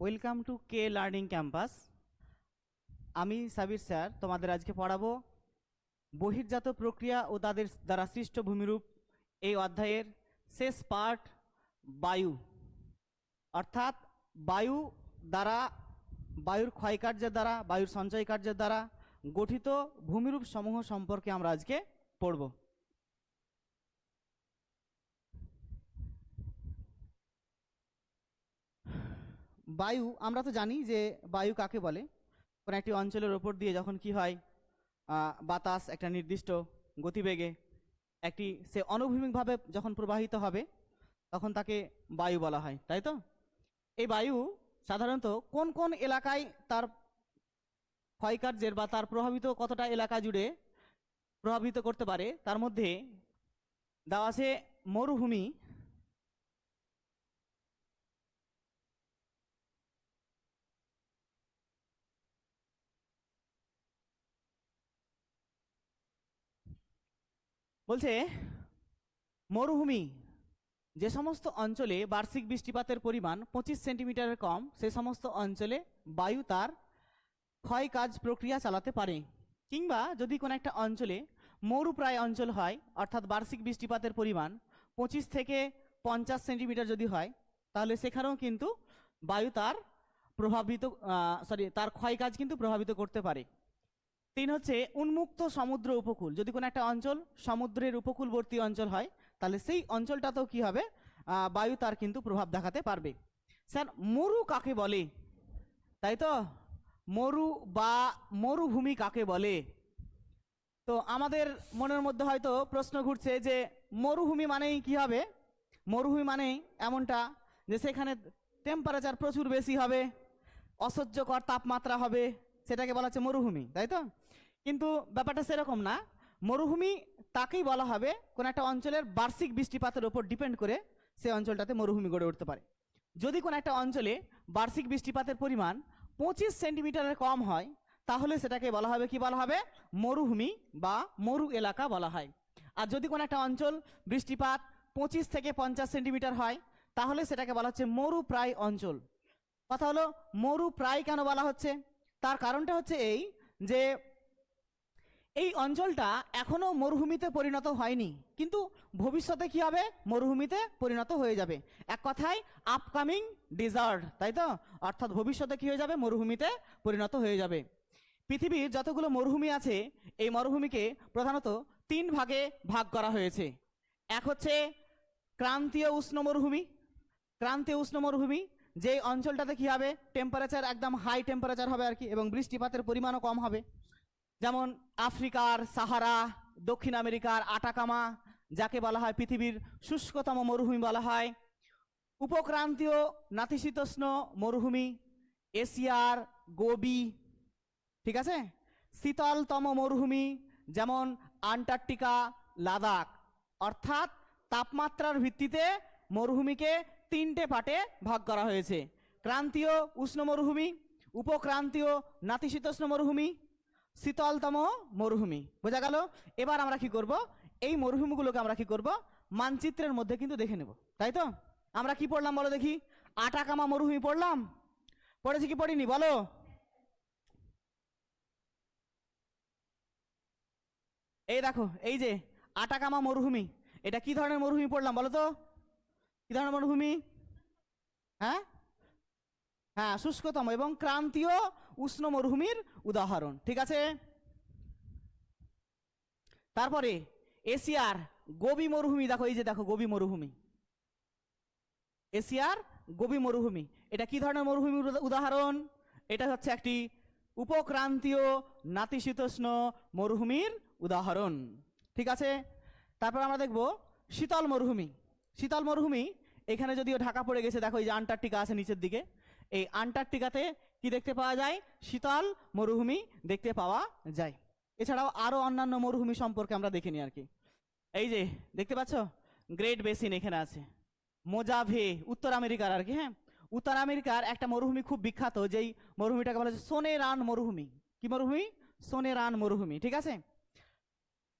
Welcome to K learning campus. আমি Sabir sir তোমাদের আজকে পড়াবো বহির্জাত প্রক্রিয়া ও তাদের দ্বারা সৃষ্ট ভূমিরূপ। এই অধ্যায়ের শেষ পার্ট বায়ু, অর্থাৎ বায়ু দ্বারা, বায়ুর ক্ষয়কার্যের দ্বারা, বায়ুর সঞ্চয় কার্যের দ্বারা গঠিত ভূমিরূপ সমূহ সম্পর্কে আমরা আজকে পড়ব। বায়ু, আমরা তো জানি যে বায়ু কাকে বলে। কোনো একটি অঞ্চলের ওপর দিয়ে যখন কি হয়, বাতাস একটা নির্দিষ্ট গতিবেগে সে অনুভূমিকভাবে যখন প্রবাহিত হবে তখন তাকে বায়ু বলা হয়, তাই তো? এই বায়ু সাধারণত কোন কোন এলাকায় তার ক্ষয়কার্যের বা তার প্রভাবিত কতটা এলাকা জুড়ে প্রভাবিত করতে পারে, তার মধ্যে দেওয়া আছে মরুভূমি, বলছে মরুভূমি যে সমস্ত অঞ্চলে বার্ষিক বৃষ্টিপাতের পরিমাণ 25 সেন্টিমিটারের কম, সে সমস্ত অঞ্চলে বায়ু তার ক্ষয় কাজ প্রক্রিয়া চালাতে পারে। কিংবা যদি কোনো একটা অঞ্চলে মরুপ্রায় অঞ্চল হয়, অর্থাৎ বার্ষিক বৃষ্টিপাতের পরিমাণ 25 থেকে 50 সেন্টিমিটার যদি হয়, তাহলে সেখানেও কিন্তু বায়ু তার তার ক্ষয় কাজ কিন্তু প্রভাবিত করতে পারে। 3 হচ্ছে উন্মুক্ত সমুদ্র উপকূল। যদি কোনো একটা অঞ্চল সমুদ্রের উপকূলবর্তী অঞ্চল হয়, তাহলে সেই অঞ্চলটাতেও কি হবে, বায়ু তার কিন্তু প্রভাব দেখাতে পারবে। স্যার, মরু কাকে বলে? তাই তো, মরু বা মরুভূমি কাকে বলে? তো আমাদের মনের মধ্যে হয়তো প্রশ্ন ঘুরছে যে মরুভূমি মানেই কি হবে? মরুভূমি মানেই এমনটা যে সেখানে টেম্পারেচার প্রচুর বেশি হবে, অসহ্যকর তাপমাত্রা হবে, সেটাকে বলা হচ্ছে মরুভূমি, তাই তো? কিন্তু ব্যাপারটা সেরকম না। মরুভূমি তাকেই বলা হবে কোন একটা অঞ্চলের বার্ষিক বৃষ্টিপাতের উপর ডিপেন্ড করে সেই অঞ্চলটাতে মরুভূমি গড়ে উঠতে পারে। যদি কোনো একটা অঞ্চলে বার্ষিক বৃষ্টিপাতের পরিমাণ 25 সেন্টিমিটারের কম হয়, তাহলে সেটাকে বলা হবে, কি বলা হবে? মরুভূমি বা মরু এলাকা বলা হয়। আর যদি কোনো একটা অঞ্চল বৃষ্টিপাত 25 থেকে 50 সেন্টিমিটার হয়, তাহলে সেটাকে বলা হচ্ছে মরুপ্রায় অঞ্চল। কথা হলো, মরুপ্রায় কেন বলা হচ্ছে? তার কারণটা হচ্ছে এই যে এই অঞ্চলটা এখনো মরুভূমিতে পরিণত হয়নি, কিন্তু ভবিষ্যতে কি হবে? মরুভূমিতে পরিণত হয়ে যাবে। এক কথায় আপকামিং ডিজার্ট, তাই তো? অর্থাৎ ভবিষ্যতে কি হয়ে যাবে? মরুভূমিতে পরিণত হয়ে যাবে। পৃথিবীর যতগুলো মরুভূমি আছে, এই মরুভূমিকে প্রধানত 3 ভাগে ভাগ করা হয়েছে। এক হচ্ছে ক্রান্তীয় উষ্ণ মরুভূমি। ক্রান্তীয় উষ্ণ মরুভূমি যে অঞ্চলটাতে কি হবে, টেম্পারেচার একদম হাই টেম্পারেচার হবে আর কি, এবং বৃষ্টিপাতের পরিমাণও কম হবে। যেমন আফ্রিকার সাহারা, দক্ষিণ আমেরিকার আটাকামা, যাকে বলা হয় পৃথিবীর শুষ্কতম মরুভূমি বলা হয়। উপক্রান্তীয় নাতিশীতোষ্ণ মরুভূমি, এশিয়ার গোবি, ঠিক আছে? শীতলতম মরুভূমি যেমন আন্টার্কটিকা, লাদাখ। অর্থাৎ তাপমাত্রার ভিত্তিতে মরুভূমিকে 3টে পার্টে ভাগ করা হয়েছে: ক্রান্তীয় উষ্ণ মরুভূমি, উপক্রান্তীয় নাতিশীতোষ্ণ মরুভূমি, শীতলতম মরুভূমি। বোঝা গেল? এবার আমরা কি করব, এই মরুভূমিগুলোকে আমরা কি করব, মানচিত্রের মধ্যে কিন্তু দেখে নেব, তাই তো? আমরা কি পড়লাম বলো দেখি? আটাকামা মরুভূমি পড়লাম, পড়েছি কি পড়িনি বলো? এই দেখো, এই যে আটাকামা মরুভূমি, এটা কি ধরনের মরুভূমি পড়লাম বলো তো? কি ধরনের মরুভূমি? হ্যাঁ হ্যাঁ, শুষ্কতম এবং ক্রান্তীয় উষ্ণ মরুভূমির উদাহরণ, ঠিক আছে? তারপরে এশিয়ার গোবি মরুভূমি, দেখো এই যে দেখো গোবি মরুভূমি, এশিয়ার গোবি মরুভূমি। এটা কি ধরনের মরুভূমির উদাহরণ? এটা হচ্ছে একটি উপক্রান্তীয় নাতিশীতোষ্ণ মরুভূমির উদাহরণ, ঠিক আছে? তারপর আমরা দেখব শীতল মরুভূমি। শীতল মরুভূমি, এখানে যদিও ঢাকা পড়ে গেছে, দেখো এই যে আন্টার্কটিকা আছে নিচের দিকে, এই আন্টার্কটিকাতে কি দেখতে পাওয়া যায়? শীতল মরুভূমি দেখতে পাওয়া যায়। এছাড়াও আরো অন্যান্য মরুভূমি সম্পর্কে আমরা দেখে নিই আর কি। এই যে দেখতে পাচ্ছ গ্রেট বেসিন এখানে আছে, মোজাভে, উত্তর আমেরিকার আর কি। হ্যাঁ, উত্তর আমেরিকার একটা মরুভূমি খুব বিখ্যাত, যেই মরুভূমিটাকে বলা হচ্ছে সোনেরান মরুভূমি। কি মরুভূমি? সোনেরান মরুভূমি, ঠিক আছে?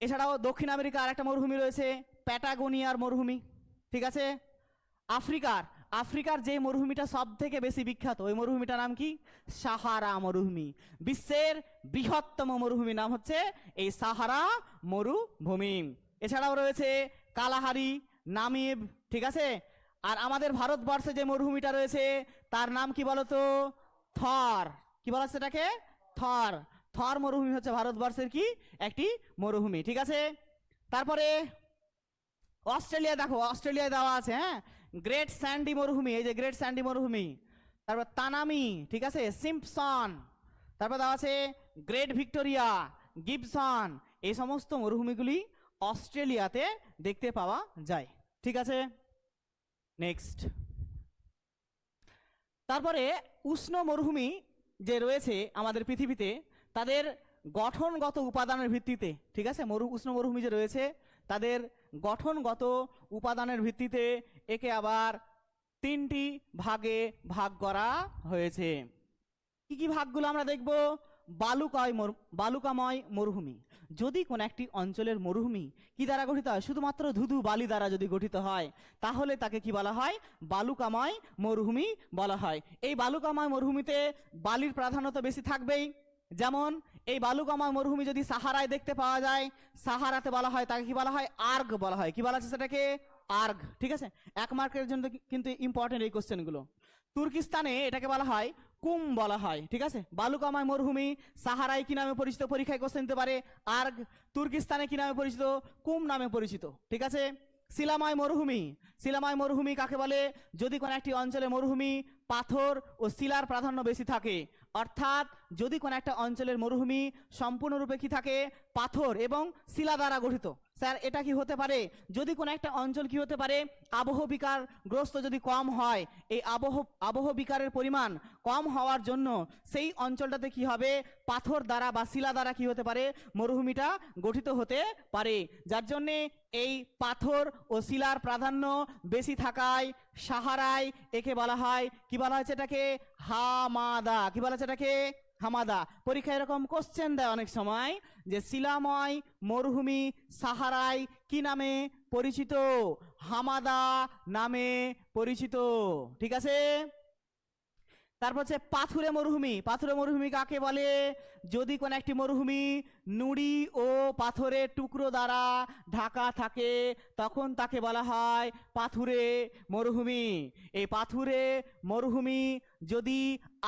এছাড়াও দক্ষিণ আমেরিকার একটা মরুভূমি রয়েছে প্যাটাগোনিয়ার মরুভূমি, ঠিক আছে? আফ্রিকার আফ্রিকার যে মরুভূমিটা সব থেকে বেশি বিখ্যাত, ওই মরুভূমিটার নাম কি? সাহারা মরুভূমি। বিশ্বের বৃহত্তম মরুভূমি নাম হচ্ছে এই সাহারা মরুভূমি। এছাড়াও রয়েছে কালাহারি, নামিব, ঠিক আছে। আর আমাদের ভারতবর্ষে যে মরুভূমিটা রয়েছে তার নাম কি বলতো? থর। কি বলা হচ্ছে এটাকে? থর। থর মরুভূমি হচ্ছে ভারতবর্ষের কি একটি মরুভূমি, ঠিক আছে। তারপরে অস্ট্রেলিয়া, দেখো অস্ট্রেলিয়ায় দেওয়া আছে, হ্যাঁ, গ্রেট স্যান্ডি মরুভূমি, এই যে গ্রেট স্যান্ডি মরুভূমি। তারপর তানামি, ঠিক আছে, সিম্পসন। তারপর দেওয়া আছে গ্রেট ভিক্টোরিয়া, গিবসন। এই সমস্ত মরুভূমিগুলি অস্ট্রেলিয়াতে দেখতে পাওয়া যায়, ঠিক আছে। নেক্সট, তারপরে উষ্ণ মরুভূমি যে রয়েছে আমাদের পৃথিবীতে, তাদের গঠনগত উপাদানের ভিত্তিতে, ঠিক আছে, উষ্ণ মরুভূমি যে রয়েছে তাদের গঠনগত উপাদানের ভিত্তিতে একে আবার তিনটি ভাগে ভাগ করা হয়েছে। কি কি ভাগগুলো আমরা দেখব? বালুকাময় মরুভূমি। যদি কোন একটি অঞ্চলের মরুভূমি কি দ্বারা গঠিত হয়? শুধুমাত্র ধুধু বালি দ্বারা যদি গঠিত হয় তাহলে তাকে কি বলা হয়? বালুকাময় মরুভূমি বলা হয়। এই বালুকাময় মরুভূমিতে বালির প্রাধান্য তো বেশি থাকবেই। যেমন এই বালুকাময় মরুভূমি যদি সাহারায় দেখতে পাওয়া যায়, সাহারাতে বলা হয় তাকে কি বলা হয়? আর্গ বলা হয়। কি বলা আছে সেটাকে? আর্গ, ঠিক আছে। 1 মার্কের জন্য কিন্তু ইম্পর্টেন্ট এই কোশ্চেনগুলো। তুর্কিস্তানে এটাকে বলা হয় কুম বলা হয়, ঠিক আছে। বালুকাময় মরুভূমি সাহারায় কি নামে পরিচিত? পরীক্ষায় কোশ্চেন দিতে পারে। আর্গ। তুর্কিস্তানে কি নামে পরিচিত? কুম নামে পরিচিত, ঠিক আছে। শিলাময় মরুভূমি, শিলাময় মরুভূমি কাকে বলে? যদি কোনো একটি অঞ্চলে মরুভূমি পাথর ও শিলার প্রাধান্য বেশি থাকে, অর্থাৎ যদি কোনো একটা অঞ্চলের মরুভূমি সম্পূর্ণরূপে কি থাকে? পাথর এবং শিলা দ্বারা গঠিত। স্যার এটা কি হতে পারে? যদি কোনো একটা অঞ্চল কি হতে পারে? আবহ বিকারগ্রস্ত যদি কম হয়, এই আবহ বিকারের পরিমাণ কম হওয়ার জন্য সেই অঞ্চলটাতে কি হবে? পাথর দ্বারা বা শিলা দ্বারা কি হতে পারে? মরুভূমিটা গঠিত হতে পারে। যার জন্যে এই পাথর ও শিলার প্রাধান্য বেশি থাকায় সাহারায় একে বলা হয়, কি বলা হয়েছে এটাকে? হামাদা। কি বলা হচ্ছে এটাকে? হামাদা। পরীক্ষায় এরকম কোশ্চেন দেয় অনেক সময় যে শিলাময় মরুভূমি সাহারায় কি নামে পরিচিত? হামাদা নামে পরিচিত, ঠিক আছে। তারপর হচ্ছে পাথুরে মরুভূমি। পাথুরে মরুভূমি কাকে বলে? যদি কোন একটি মরুভূমি নুড়ি ও পাথরের টুকরো দ্বারা ঢাকা থাকে তখন তাকে বলা হয় পাথুরে মরুভূমি। এই পাথুরে মরুভূমি যদি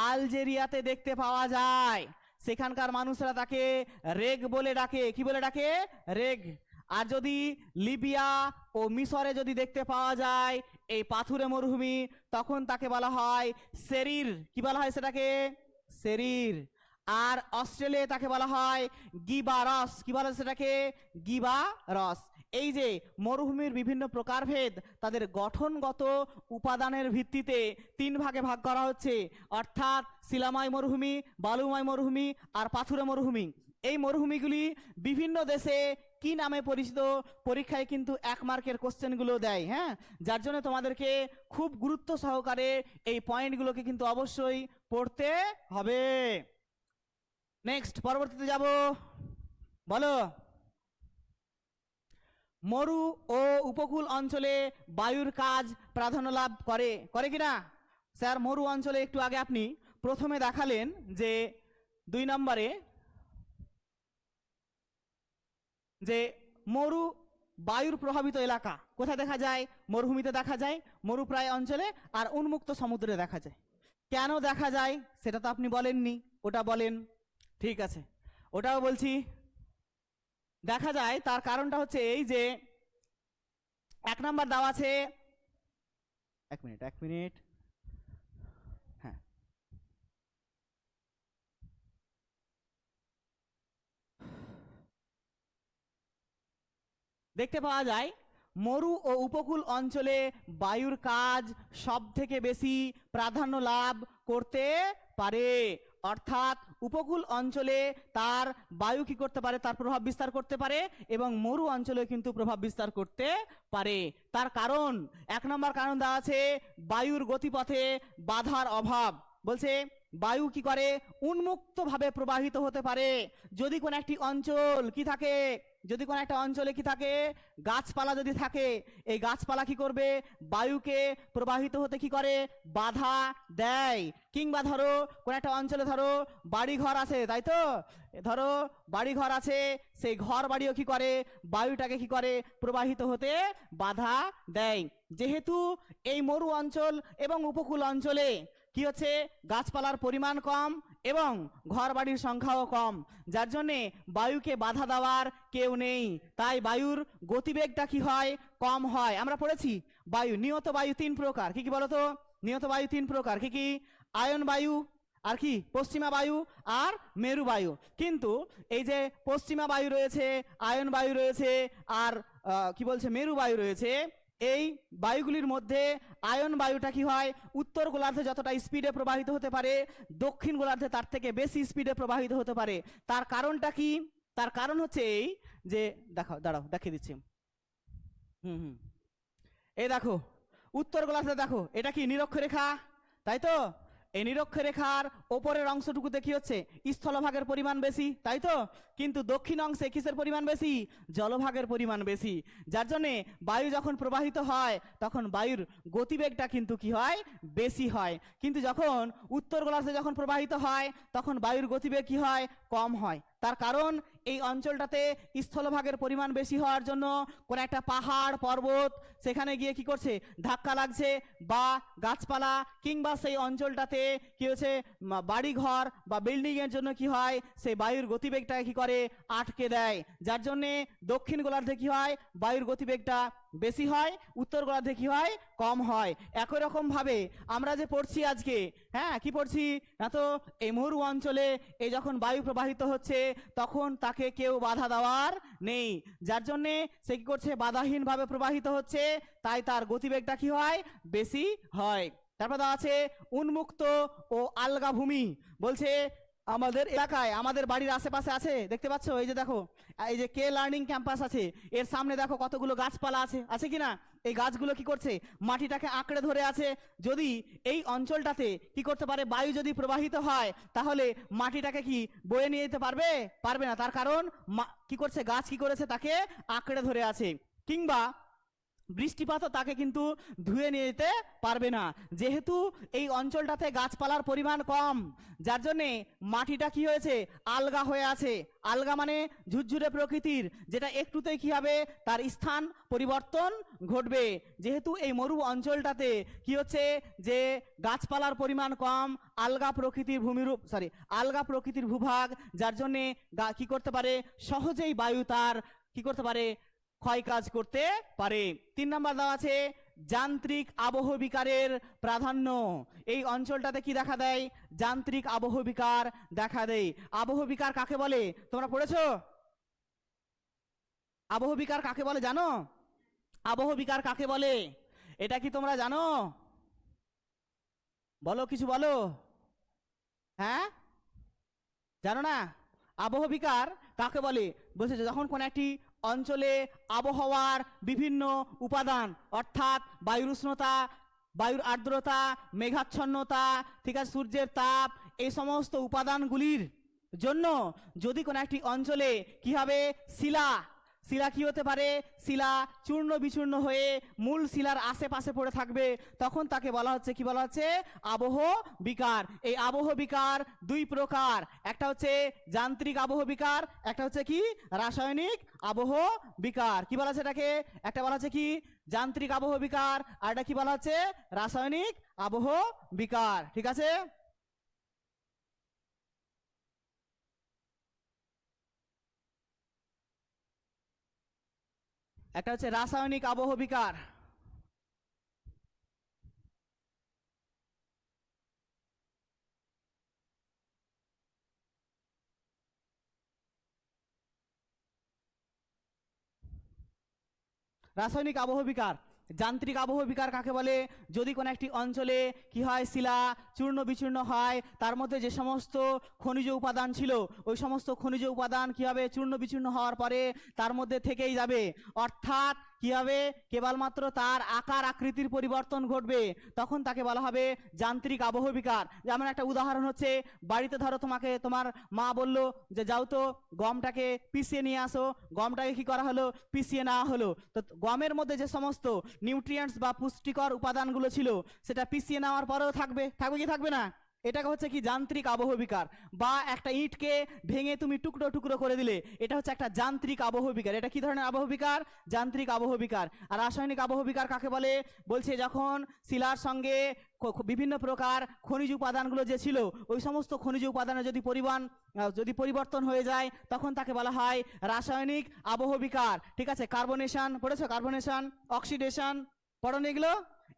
আলজেরিয়াতে দেখতে পাওয়া যায়, সেখানকার মানুষরা তাকে রেগ বলে ডাকে। কি বলে ডাকে? রেগ। আর যদি লিবিয়া ও মিশরে যদি দেখতে পাওয়া যায় এই পাথুরে মরুভূমি, তখন তাকে বলা হয় সেরির। কি বলা হয় সেটাকে? সেরির। আর অস্ট্রেলিয়ায় তাকে বলা হয় গিবারস। কি বলা হয় সেটাকে? গিবারস। এই যে মরুভূমির বিভিন্ন প্রকারভেদ, তাদের গঠনগত উপাদানের ভিত্তিতে 3 ভাগে ভাগ করা হচ্ছে, অর্থাৎ শিলাময় মরুভূমি, বালুময় মরুভূমি আর পাথুরে মরুভূমি। এই মরুভূমিগুলি বিভিন্ন দেশে কি নামে পরিচিত? পরীক্ষায় কিন্তু 1 মার্কের কোশ্চেনগুলো দেয়, হ্যাঁ, যার জন্য তোমাদেরকে খুব গুরুত্ব সহকারে এই পয়েন্টগুলোকে কিন্তু অবশ্যই পড়তে হবে। নেক্সট, পরবর্তীতে যাব। বলো, মরু ও উপকূল অঞ্চলে বায়ুর কাজ প্রাধান্য লাভ করে, করে কিনা? স্যার মরু অঞ্চলে একটু আগে আপনি প্রথমে দেখালেন যে 2 নম্বরে যে মরু বায়ুর প্রভাবিত এলাকা কোথায় দেখা যায়? মরুভূমিতে দেখা যায়, মরুপ্রায় অঞ্চলে আর উন্মুক্ত সমুদ্রে দেখা যায়। কেন দেখা যায় সেটা তো আপনি বলেননি, ওটা বলেন। ঠিক আছে, ওটাও বলছি। দেখা যায় তার কারণটা হচ্ছে এই যে 1 নাম্বার দেওয়া আছে, 1 মিনিট, হ্যাঁ, দেখতে পাওয়া যায় মরু ও উপকূল অঞ্চলে বায়ুর কাজ সব থেকে বেশি প্রাধান্য লাভ করতে পারে। অর্থাৎ উপকূল অঞ্চলে তার বায়ু কি করতে পারে? তার প্রভাব বিস্তার করতে পারে, এবং মরু অঞ্চলে কিন্তু প্রভাব বিস্তার করতে পারে। তার কারণ 1 নম্বর কারণ দেওয়া আছে বায়ুর গতিপথে বাধার অভাব। বলছে বায়ু কি করে? উন্মুক্ত ভাবে প্রবাহিত হতে পারে। যদি কোন একটি অঞ্চল কি থাকে? যদি কোনো একটা অঞ্চলে কি থাকে, গাছপালা যদি থাকে, এই গাছপালা কি করবে, বায়ুকে প্রবাহিত হতে কি করে, বাধা দেয়। কিংবা ধরো কোনো একটা অঞ্চলে ধরো বাড়ি ঘর আছে, তাই তো, ধরো বাড়ি ঘর আছে, সেই ঘর বাড়িও কি করে, বায়ুটাকে কি করে, প্রবাহিত হতে বাধা দেয়। যেহেতু এই মরু অঞ্চল এবং উপকূল অঞ্চলে কি হচ্ছে, গাছপালার পরিমাণ কম এবং ঘর বাড়ির সংখ্যাও কম, যার জন্যে বায়ুকে বাধা দেওয়ার কেউ নেই, তাই বায়ুর গতিবেগটা কি হয়, কম হয়। আমরা পড়েছি বায়ু, নিয়ত বায়ু তিন প্রকার, কি কি বলতো, নিয়ত বায়ু তিন প্রকার, কি কি, আয়ন বায়ু, আর কি পশ্চিমা বায়ু, আর মেরু বায়ু। কিন্তু এই যে পশ্চিমা বায়ু রয়েছে, আয়ন বায়ু রয়েছে, আর কি বলছে মেরু বায়ু রয়েছে, এই বায়ুগুলির মধ্যে আয়ন বায়ুটা কি হয়, উত্তর গোলার্ধে যতটা স্পিডে প্রবাহিত হতে পারে, দক্ষিণ গোলার্ধে তার থেকে বেশি স্পিডে প্রবাহিত হতে পারে। তার কারণটা কি, তার কারণ হচ্ছে এই যে, দেখো দাঁড়াও দেখিয়ে দিচ্ছি। এই দেখো উত্তর গোলার্ধে দেখো, এটা কি নিরক্ষরেখা, তাই তো, এই নিরক্ষরেখার ওপরের অংশটুকুতে কি হচ্ছে, স্থলভাগের পরিমাণ বেশি, তাই তো, কিন্তু দক্ষিণ অংশে কিসের পরিমাণ বেশি, জলভাগের পরিমাণ বেশি, যার জন্যে বায়ু যখন প্রবাহিত হয় তখন বায়ুর গতিবেগটা কিন্তু কি হয়, বেশি হয়। কিন্তু যখন উত্তর গোলার্ধে যখন প্রবাহিত হয় তখন বায়ুর গতিবেগ কি হয়, কম হয়। তার কারণ এই অঞ্চলটাতে স্থলভাগের পরিমাণ বেশি হওয়ার জন্য কোনো একটা পাহাড় পর্বত সেখানে গিয়ে কি করছে, ধাক্কা লাগছে, বা গাছপালা, কিংবা সেই অঞ্চলটাতে কি হচ্ছে, বাড়িঘর বা বিল্ডিং এর জন্য কি হয়, সেই বায়ুর গতিবেগটা কি করে, আটকে দেয়, যার জন্যে দক্ষিণ গোলার্ধে কি হয়, বায়ুর গতিবেগটা বেশি হয়, উত্তর গোলার্ধে কি হয়, কম হয়। একই রকম ভাবে আমরা যে পড়ছি আজকে, হ্যাঁ কি পড়ছি না, তো এই মরু অঞ্চলে এই যখন বায়ু প্রবাহিত হচ্ছে তখন তাকে কেউ বাধা দেওয়ার নেই, যার জন্যে সে কি করছে, বাধাহীন ভাবে প্রবাহিত হচ্ছে, তাই তার গতিবেগটা কি হয়, বেশি হয়। তারপর আছে উন্মুক্ত ও আলগা ভূমি, বলছে আমাদের এলাকায়, আমাদের বাড়ির আশেপাশে আছে, দেখতে পাচ্ছ, এই যে দেখো, এই যে কে লার্নিং ক্যাম্পাস আছে, এর সামনে দেখো কতগুলো গাছপালা আছে, আছে কিনা, এই গাছগুলো কি করছে, মাটিটাকে আঁকড়ে ধরে আছে। যদি এই অঞ্চলটাতে কি করতে পারে, বায়ু যদি প্রবাহিত হয় তাহলে মাটিটাকে কি বয়ে নিয়ে যেতে পারবে, পারবে না, তার কারণ কি করছে, গাছ কি করেছে, তাকে আঁকড়ে ধরে আছে। কিংবা বৃষ্টিপাতও তাকে কিন্তু ধুয়ে নিয়ে যেতে পারবে না, যেহেতু এই অঞ্চলটাতে গাছপালার পরিমাণ কম, যার জন্যে মাটিটা কি হয়েছে, আলগা হয়ে আছে। আলগা মানে ঝুরঝুরে প্রকৃতির, যেটা একটুতেই কি হবে, তার স্থান পরিবর্তন ঘটবে। যেহেতু এই মরু অঞ্চলটাতে কি হচ্ছে, যে গাছপালার পরিমাণ কম, আলগা প্রকৃতির ভূমিরূপ, আলগা প্রকৃতির ভূভাগ, যার জন্যে কি করতে পারে, সহজেই বায়ু তার কি করতে পারে, ক্ষয় কাজ করতে পারে। 3 নম্বর দেওয়া আছে যান্ত্রিক আবহ বিকারের প্রাধান্য। এই অঞ্চলটাতে কি দেখা দেয়, যান্ত্রিক আবহ বিকার দেখা দেয়। আবহ বিকার কাকে বলে তোমরা পড়েছো, আবহ বিকার কাকে বলে জানো, আবহ বিকার কাকে বলে, এটা কি তোমরা জানো, বলো কিছু বলো, হ্যাঁ জানো না, আবহ বিকার কাকে বলে, বলছে যখন কোন একটি অঞ্চলে আবহাওয়ার বিভিন্ন উপাদান, অর্থাৎ বায়ুর উষ্ণতা, বায়ুর আর্দ্রতা, মেঘাচ্ছন্নতা, ঠিক আছে, সূর্যের তাপ, এই সমস্ত উপাদানগুলির জন্য যদি কোনো একটি অঞ্চলে কি হবে, শিলা শিলা কি হতে পারে, শিলা চূর্ণ বিচূর্ণ হয়ে মূল শিলার আশেপাশে পড়ে থাকবে, তখন তাকে বলা হচ্ছে, কি বলা হচ্ছে, আবহ বিকার। এই আবহ বিকার 2 প্রকার, একটা হচ্ছে যান্ত্রিক আবহ বিকার, একটা হচ্ছে কি রাসায়নিক আবহ বিকার। কি বলা হচ্ছে এটাকে, একটা বলা হচ্ছে কি যান্ত্রিক আবহ বিকার, আর এটা কি বলা হচ্ছে, রাসায়নিক আবহ বিকার, ঠিক আছে। একটা হচ্ছে রাসায়নিক আবহ বিকার। রাসায়নিক আবহ বিকার, যান্ত্রিক আবহ বিকার কাকে বলে, যদি কোনো একটি অঞ্চলে কি হয়, শিলা চূর্ণ বিচূর্ণ হয়, তার মধ্যে যে সমস্ত খনিজ উপাদান ছিল, ওই সমস্ত খনিজ উপাদান কি হবে, চূর্ণ বিচূর্ণ হওয়ার পরে তার মধ্যে থেকেই যাবে, অর্থাৎ কি হবে, কেবলমাত্র তার আকার আকৃতির পরিবর্তন ঘটবে, তখন তাকে বলা হবে যান্ত্রিক আবহবিকার। যেমন একটা উদাহরণ হচ্ছে, বাড়িতে ধরো তোমাকে তোমার মা বললো যে যাও তো গমটাকে পিষিয়ে নিয়ে আসো, গমটাকে কি করা হলো, পিষিয়ে নেওয়া হলো। তো গমের মধ্যে যে সমস্ত নিউট্রিয়েন্টস বা পুষ্টিকর উপাদানগুলো ছিল সেটা পিষিয়ে নেওয়ার পরেও থাকবে, থাকবে কি থাকবে না? এটাকে হচ্ছে কি যান্ত্রিক আবহবিকার। বা একটা ইটকে ভেঙে তুমি টুকরো টুকরো করে দিলে, এটা হচ্ছে একটা যান্ত্রিক আবহবিকার। এটা কি ধরনের আবহবিকার? যান্ত্রিক আবহবিকার। আর রাসায়নিক আবহবিকার কাকে বলে? বলছে যখন শিলার সঙ্গে বিভিন্ন প্রকার খনিজ উপাদানগুলো যে ছিল ওই সমস্ত খনিজ উপাদানের যদি পরিবর্তন হয়ে যায় তখন তাকে বলা হয় রাসায়নিক আবহবিকার। ঠিক আছে, কার্বনেশন পড়েছো? কার্বনেশন, অক্সিডেশন পড়ো এগুলো?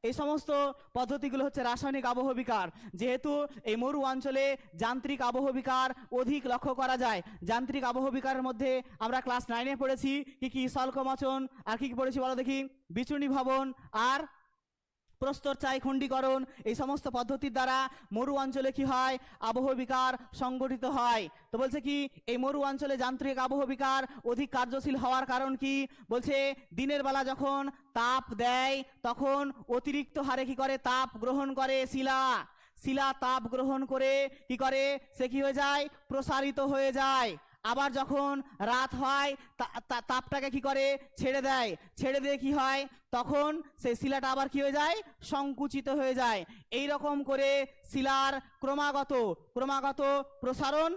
এই সমস্ত পদ্ধতিগুলো হচ্ছে রাসায়নিক আবহবিকার। যেহেতু এই মরু অঞ্চলে যান্ত্রিক আবহবিকার অধিক লক্ষ্য করা যায়। যান্ত্রিক আবহবিকারের মধ্যে আমরা ক্লাস 9-এ পড়েছি কি কি, সল্কমোচন, আর কি কি পড়েছি বলো দেখি, বিচূর্ণী ভবন আর প্রস্তরচাই খণ্ডীকরণ। এই সমস্ত পদ্ধতির দ্বারা মরু অঞ্চলে কি হয়, আবহবিকার সংগঠিত হয়। তো বলছে কি এই মরু অঞ্চলে যান্ত্রিক আবহবিকার অধিক কার্যশীল হওয়ার কারণ কি? বলছে দিনের বেলা যখন তাপ দেয় তখন অতিরিক্ত হারে কি করে, তাপ গ্রহণ করে শিলা তাপ গ্রহণ করে কি করে, সে কি হয়ে যায়, প্রসারিত হয়ে যায়। আবার যখন রাত হয় তাপটাকে কি করে, ছেড়ে দেয়, ছেড়ে দিয়ে কি হয়, তখন সেই শিলাটা আবার কি হয়ে যায়, সংকুচিত হয়ে যায়। এই রকম করে শিলার ক্রমাগত প্রসারণ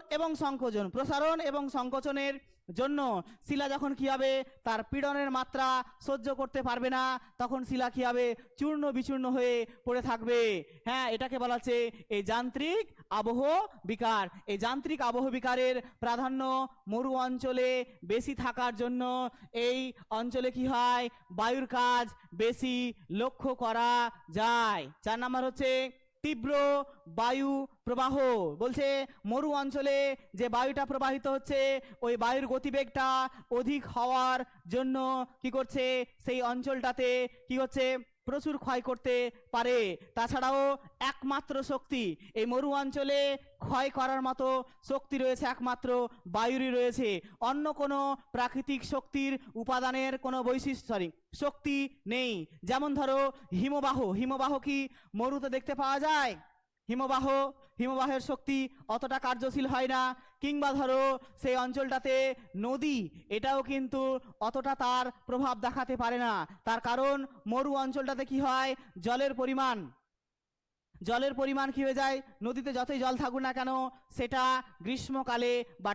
এবং সংকোচনের জন্য শিলা যখন কি হবে, তার পীড়নের মাত্রা সহ্য করতে পারবে না, তখন শিলা কি হবে, চূর্ণ বিচূর্ণ হয়ে পড়ে থাকবে। হ্যাঁ, এটাকে বলা হচ্ছে এই যান্ত্রিক আবহ বিকার। এই যান্ত্রিক আবহ বিকারের প্রাধান্য মরু অঞ্চলে বেশি থাকার জন্য এই অঞ্চলে কি হয়, বায়ুর কাজ বেশি লক্ষ্য করা যায়। 4 নাম্বার হচ্ছে তীব্র বায়ু প্রবাহ। বলছে মরু অঞ্চলে যে বায়ুটা প্রবাহিত হচ্ছে ওই বায়ুর গতিবেগটা অধিক হওয়ার জন্য কি করছে, সেই অঞ্চলটাতে কি হচ্ছে, প্রচুর ক্ষয় করতে পারে। তাছাড়াও একমাত্র শক্তি এই মরু অঞ্চলে ক্ষয় করার মতো শক্তি রয়েছে একমাত্র বায়ুরই রয়েছে। অন্য কোনো প্রাকৃতিক শক্তির উপাদানের কোনো শক্তি নেই। যেমন ধরো হিমবাহ কি মরুতে দেখতে পাওয়া যায়? হিমবাহের শক্তি অতটা কার্যশীল হয় না। কিংবা ধরো সেই অঞ্চলটাতে নদী, এটাও কিন্তু অতটা তার প্রভাব দেখাতে পারে না। তার কারণ মরু অঞ্চলটাতে কি হয়, জলের পরিমাণ কি হয়ে যায়, নদীতে যতই জল থাকুক না কেন সেটা গ্রীষ্মকালে বা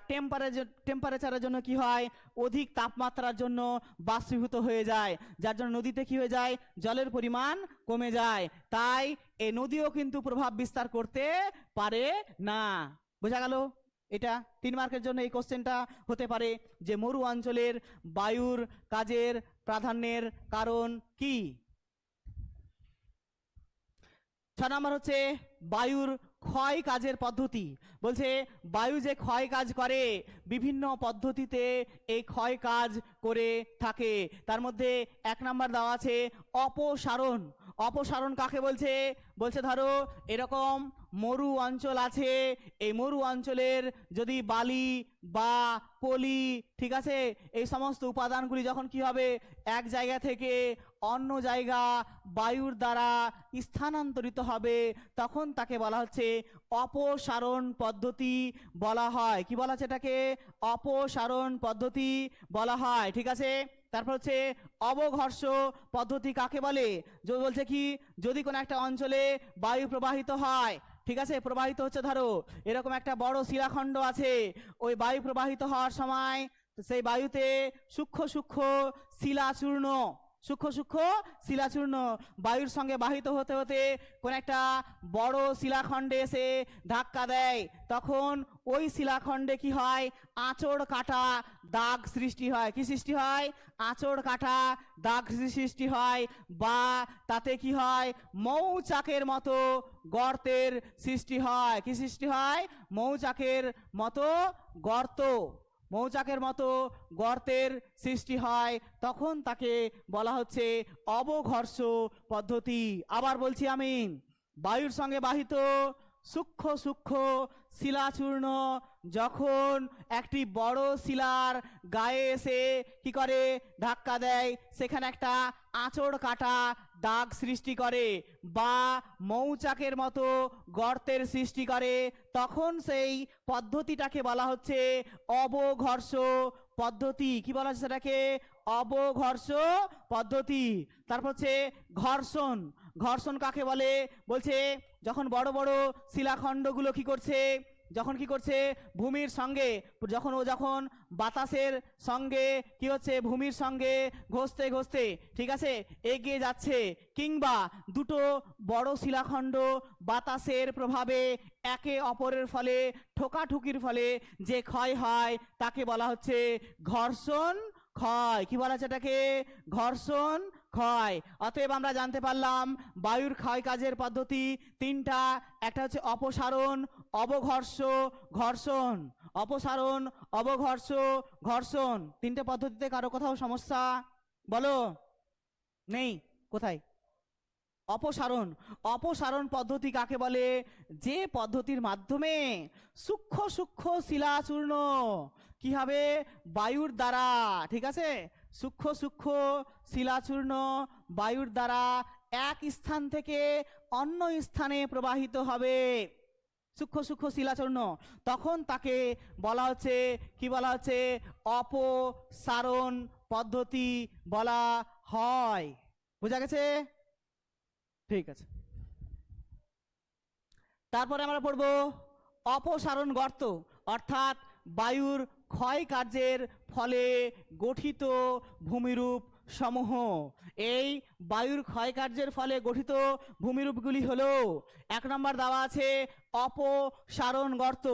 টেম্পারেচারের জন্য কি হয়, অধিক তাপমাত্রার জন্য বাষ্পীভূত হয়ে যায়, যার জন্য নদীতে কি হয়ে যায়, জলের পরিমাণ কমে যায়। তাই এই নদীও কিন্তু প্রভাব বিস্তার করতে পারে না। বোঝা গেল? এটা 3 মার্কের জন্য এই কোশ্চেনটা হতে পারে যে মরু অঞ্চলের বায়ুর কাজের প্রাধান্যের কারণ কি। 6 নাম্বার হচ্ছে বায়ুর ক্ষয় কাজের পদ্ধতি। বলছে বায়ু যে ক্ষয় কাজ করে বিভিন্ন পদ্ধতিতে এই ক্ষয় কাজ করে থাকে। তার মধ্যে 1 নাম্বার দেওয়া আছে অপসারণ। অপসারণ কাকে বলছে? বলছে ধরো এরকম মরু অঞ্চল আছে, এই মরু অঞ্চলের যদি বালি বা পলি, ঠিক আছে, এই সমস্ত উপাদানগুলি যখন কি হবে, এক জায়গা থেকে অন্য জায়গা বায়ুর দ্বারা স্থানান্তরিত হবে, তখন তাকে বলা হচ্ছে অপসারণ পদ্ধতি বলা হয়। কি বলা হচ্ছে এটাকে? অপসারণ পদ্ধতি বলা হয়। ঠিক আছে। তারপর হচ্ছে অবঘর্ষ পদ্ধতি কাকে বলে? বলছে কি যদি কোনো একটা অঞ্চলে বায়ু প্রবাহিত হয়, ঠিক আছে, প্রবাহিত হচ্ছে, ধরো এরকম একটা বড় শিলাখণ্ড আছে, ওই বায়ু প্রবাহিত হওয়ার সময় সেই বায়ুতে সূক্ষ্ম সূক্ষ্ম শিলাচূর্ণ বায়ুর সঙ্গে বাহিত হতে হতে কোন একটা বড় শিলাখণ্ডে এসে ধাক্কা দেয়, তখন ওই শিলাখণ্ডে কি হয়, আঁচড় কাটা দাগ সৃষ্টি হয়। কি সৃষ্টি হয়? আঁচড় কাটা দাগ সৃষ্টি হয়। বা তাতে কি হয়, মৌচাকের মতো গর্তের সৃষ্টি হয়। কি সৃষ্টি হয়? মৌচাকের মতো গর্তের সৃষ্টি হয়, তখন তাকে বলা হচ্ছে অবঘর্ষ পদ্ধতি। আবার বলছি আমি, বায়ুর সঙ্গে বাহিত সূক্ষ্ম সূক্ষ্ম শিলাচূর্ণ যখন একটি বড় শিলার গায়ে এসে কি করে ধাক্কা দেয়, সেখানে একটা আঁচড় কাটা দাগ সৃষ্টি করে বা মৌচাকের মতো গর্তের সৃষ্টি করে, তখন সেই পদ্ধতিটাকে বলা হচ্ছে অবঘর্ষ পদ্ধতি। কি বলা হচ্ছে সেটাকে? অবঘর্ষ পদ্ধতি। তারপর হচ্ছে ঘর্ষণ। ঘর্ষণ কাকে বলে? বলছে যখন বড় বড় শিলাখণ্ডগুলো কি করছে, যখন কি করছে ভূমির সঙ্গে, যখন বাতাসের সঙ্গে কি হচ্ছে ভূমির সঙ্গে ঘষতে ঘষতে ঠিক আছে এগিয়ে যাচ্ছে, কিংবা দুটো বড় শিলাখণ্ড বাতাসের প্রভাবে একে অপরের ফলে ঠোকাঠুকির ফলে যে ক্ষয় হয় তাকে বলা হচ্ছে ঘর্ষণ ক্ষয়। কি বলা হচ্ছে এটাকে? ঘর্ষণ ক্ষয়। অতএব আমরা জানতে পারলাম বায়ুর ক্ষয় কাজের পদ্ধতি তিনটা। একটা হচ্ছে অপসারণ, অবঘর্ষ, ঘর্ষণ। অপসারণ, অবঘর্ষ, ঘর্ষণ, তিনটে পদ্ধতিতে কারো কোথাও সমস্যা? বলো। নেই? কোথায়? অপসারণ। অপসারণ পদ্ধতি কাকে বলে? যে পদ্ধতির মাধ্যমে সূক্ষ্ম সূক্ষ্ম শিলাচূর্ণ কি হবে বায়ুর দ্বারা, ঠিক আছে, সূক্ষ্ম সূক্ষ্ম শিলাচূর্ণ বায়ুর দ্বারা এক স্থান থেকে অন্য স্থানে প্রবাহিত হবে, সূক্ষ্ম সূক্ষ্ম শিলাচূর্ণ, তখন তাকে বলা হচ্ছে কি বলা হচ্ছে অপসারণ পদ্ধতি বলা হয়। বোঝা গেছে? ঠিক আছে। তারপরে আমরা পড়ব অপসারণ গর্ত, অর্থাৎ বায়ুর ক্ষয় কার্যের ফলে গঠিত ভূমিরূপ সমূহ। এই বায়ুর ক্ষয় কার্যের ফলে গঠিত ভূমিরূপগুলি হলো, এক নম্বর দেওয়া আছে অপসারণ গর্ত।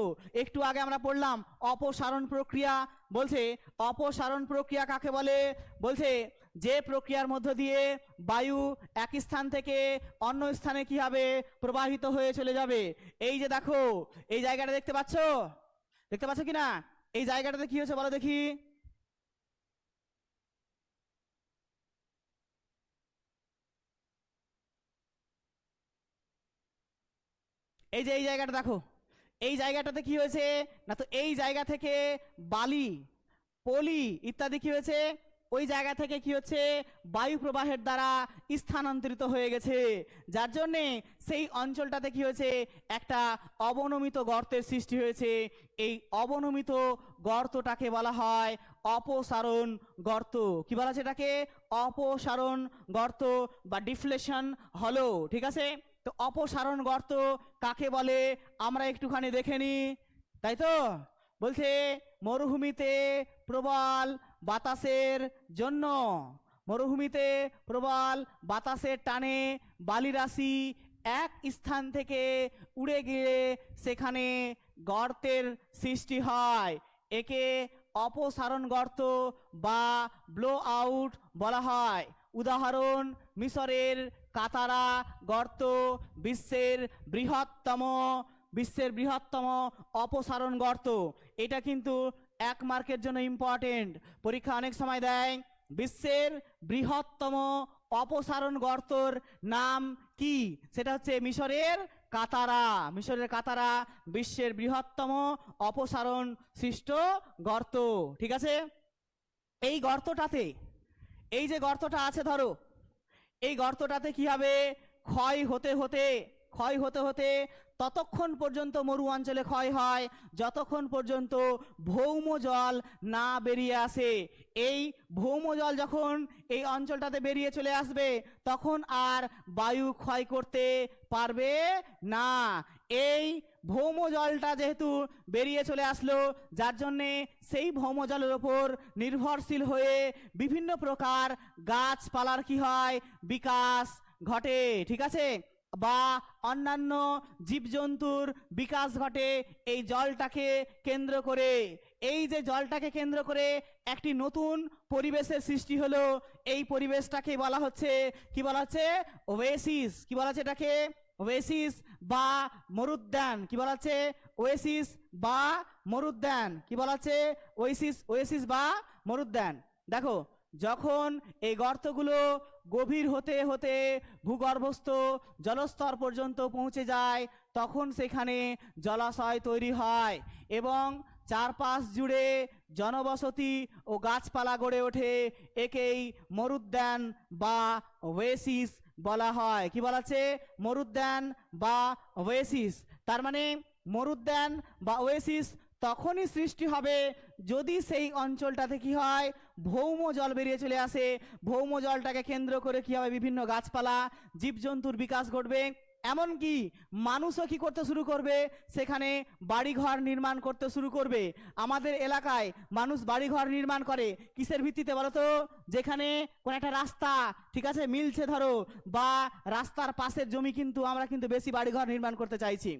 একটু আগে আমরা পড়লাম অপসারণ প্রক্রিয়া। বলছে অপসারণ প্রক্রিয়া কাকে বলে? বলছে যে প্রক্রিয়ার মধ্য দিয়ে বায়ু এক স্থান থেকে অন্য স্থানে কি হবে প্রবাহিত হয়ে চলে যাবে। এই যে দেখো এই জায়গাটা দেখতে পাচ্ছ, দেখতে পাচ্ছ কিনা? এই জায়গাটাতে কি হয়েছে বলো দেখি? এই যে এই জায়গাটা দেখো, এই জায়গাটাতে কি হয়েছে না, তো এই জায়গা থেকে বালি, পলি ইত্যাদি কি হয়েছে ওই জায়গা থেকে কি হচ্ছে বায়ু প্রবাহের দ্বারা স্থানান্তরিত হয়ে গেছে, যার জন্যে সেই অঞ্চলটাতে কি হয়েছে একটা অবনমিত গর্তের সৃষ্টি হয়েছে। এই অবনমিত গর্তটাকে বলা হয় অপসারণ গর্ত। কি বলা আছে এটাকে? অপসারণ গর্ত বা ডিফ্লেশন হলো, ঠিক আছে। তো অপসারণ গর্ত কাকে বলে আমরা একটুখানি দেখে নি, তাই তো? বলছে মরুভূমিতে প্রবল বাতাসের জন্য, মরুভূমিতে প্রবল বাতাসের টানে বালিরাশি এক স্থান থেকে উড়ে গিয়ে সেখানে গর্তের সৃষ্টি হয়। একে অপসারণ গর্ত বা ব্লো আউট বলা হয়। উদাহরণ মিশরের কাতারা গর্ত বিশ্বের বৃহত্তম অপসারণ গর্ত। এটা কিন্তু 1 মার্কের জন্য ইম্পর্টেন্ট, পরীক্ষা অনেক সময় দেয়। বিশ্বের বৃহত্তম অপসারণ গর্তর নাম কি? সেটা হচ্ছে মিশরের কাতারা। মিশরের কাতারা বিশ্বের বৃহত্তম অপসারণ সৃষ্ট গর্ত, ঠিক আছে। এই গর্তটাতে, এই যে গর্তটা আছে ধরো, এই গর্তটাতে কি হবে ক্ষয় হতে হতে ততক্ষণ পর্যন্ত মরু অঞ্চলে ক্ষয় হয় যতক্ষণ পর্যন্ত ভৌম জল না বেরিয়ে আসে। এই ভৌম জল যখন এই অঞ্চলটাতে বেরিয়ে চলে আসবে তখন আর বায়ু ক্ষয় করতে পারবে না। এই ভৌম জলটা যেহেতু বেরিয়ে চলে আসলো, যার জন্যে সেই ভৌম জলের ওপর নির্ভরশীল হয়ে বিভিন্ন প্রকার গাছপালার কি হয় বিকাশ ঘটে, ঠিক আছে, বা অন্যান্য জীবজন্তুর বিকাশ ঘটে এই জলটাকে কেন্দ্র করে। এই যে জলটাকে কেন্দ্র করে একটি নতুন পরিবেশের সৃষ্টি হলো, এই পরিবেশটাকে বলা হচ্ছে কি বলা হচ্ছে ওয়েসিস। কি বলা হচ্ছে এটাকে? ওয়েসিস বা মরুদ্যান। কি বলা হচ্ছে? ওয়েসিস বা মরুদ্যান। কি বলা হচ্ছে? ওয়েসিস বা মরুদ্যান। দেখো যখন এই গর্তগুলো গভীর হতে হতে ভূগর্ভস্থ জলস্তর পর্যন্ত পৌঁছে যায় তখন সেখানে জলাশয় তৈরি হয় এবং চারপাশ জুড়ে জনবসতি ও গাছপালা গড়ে ওঠে। একেই মরুদ্যান বা ওয়েসিস বলা হয়। কি বলা আছে? মরুদ্যান বা ওয়েসিস। তার মানে মরুদ্যান বা ওয়েসিস তখনই সৃষ্টি হবে যদি সেই অঞ্চলটাতে কি হয়, ভৌম জল বেরিয়ে চলে আসে। ভৌম জলটাকে কেন্দ্র করে কি হবে, বিভিন্ন গাছপালা জীবজন্তুর বিকাশ ঘটবে। এমনকি মানুষও কি করতে শুরু করবে, সেখানে বাড়িঘর নির্মাণ করতে শুরু করবে। আমাদের এলাকায় মানুষ বাড়িঘর নির্মাণ করে কিসের ভিত্তিতে বলো তো? যেখানে কোন একটা রাস্তা ঠিক আছে মিলছে ধরো, বা রাস্তার পাশের জমি কিন্তু আমরা কিন্তু বেশি বাড়িঘর নির্মাণ করতে চাইছি।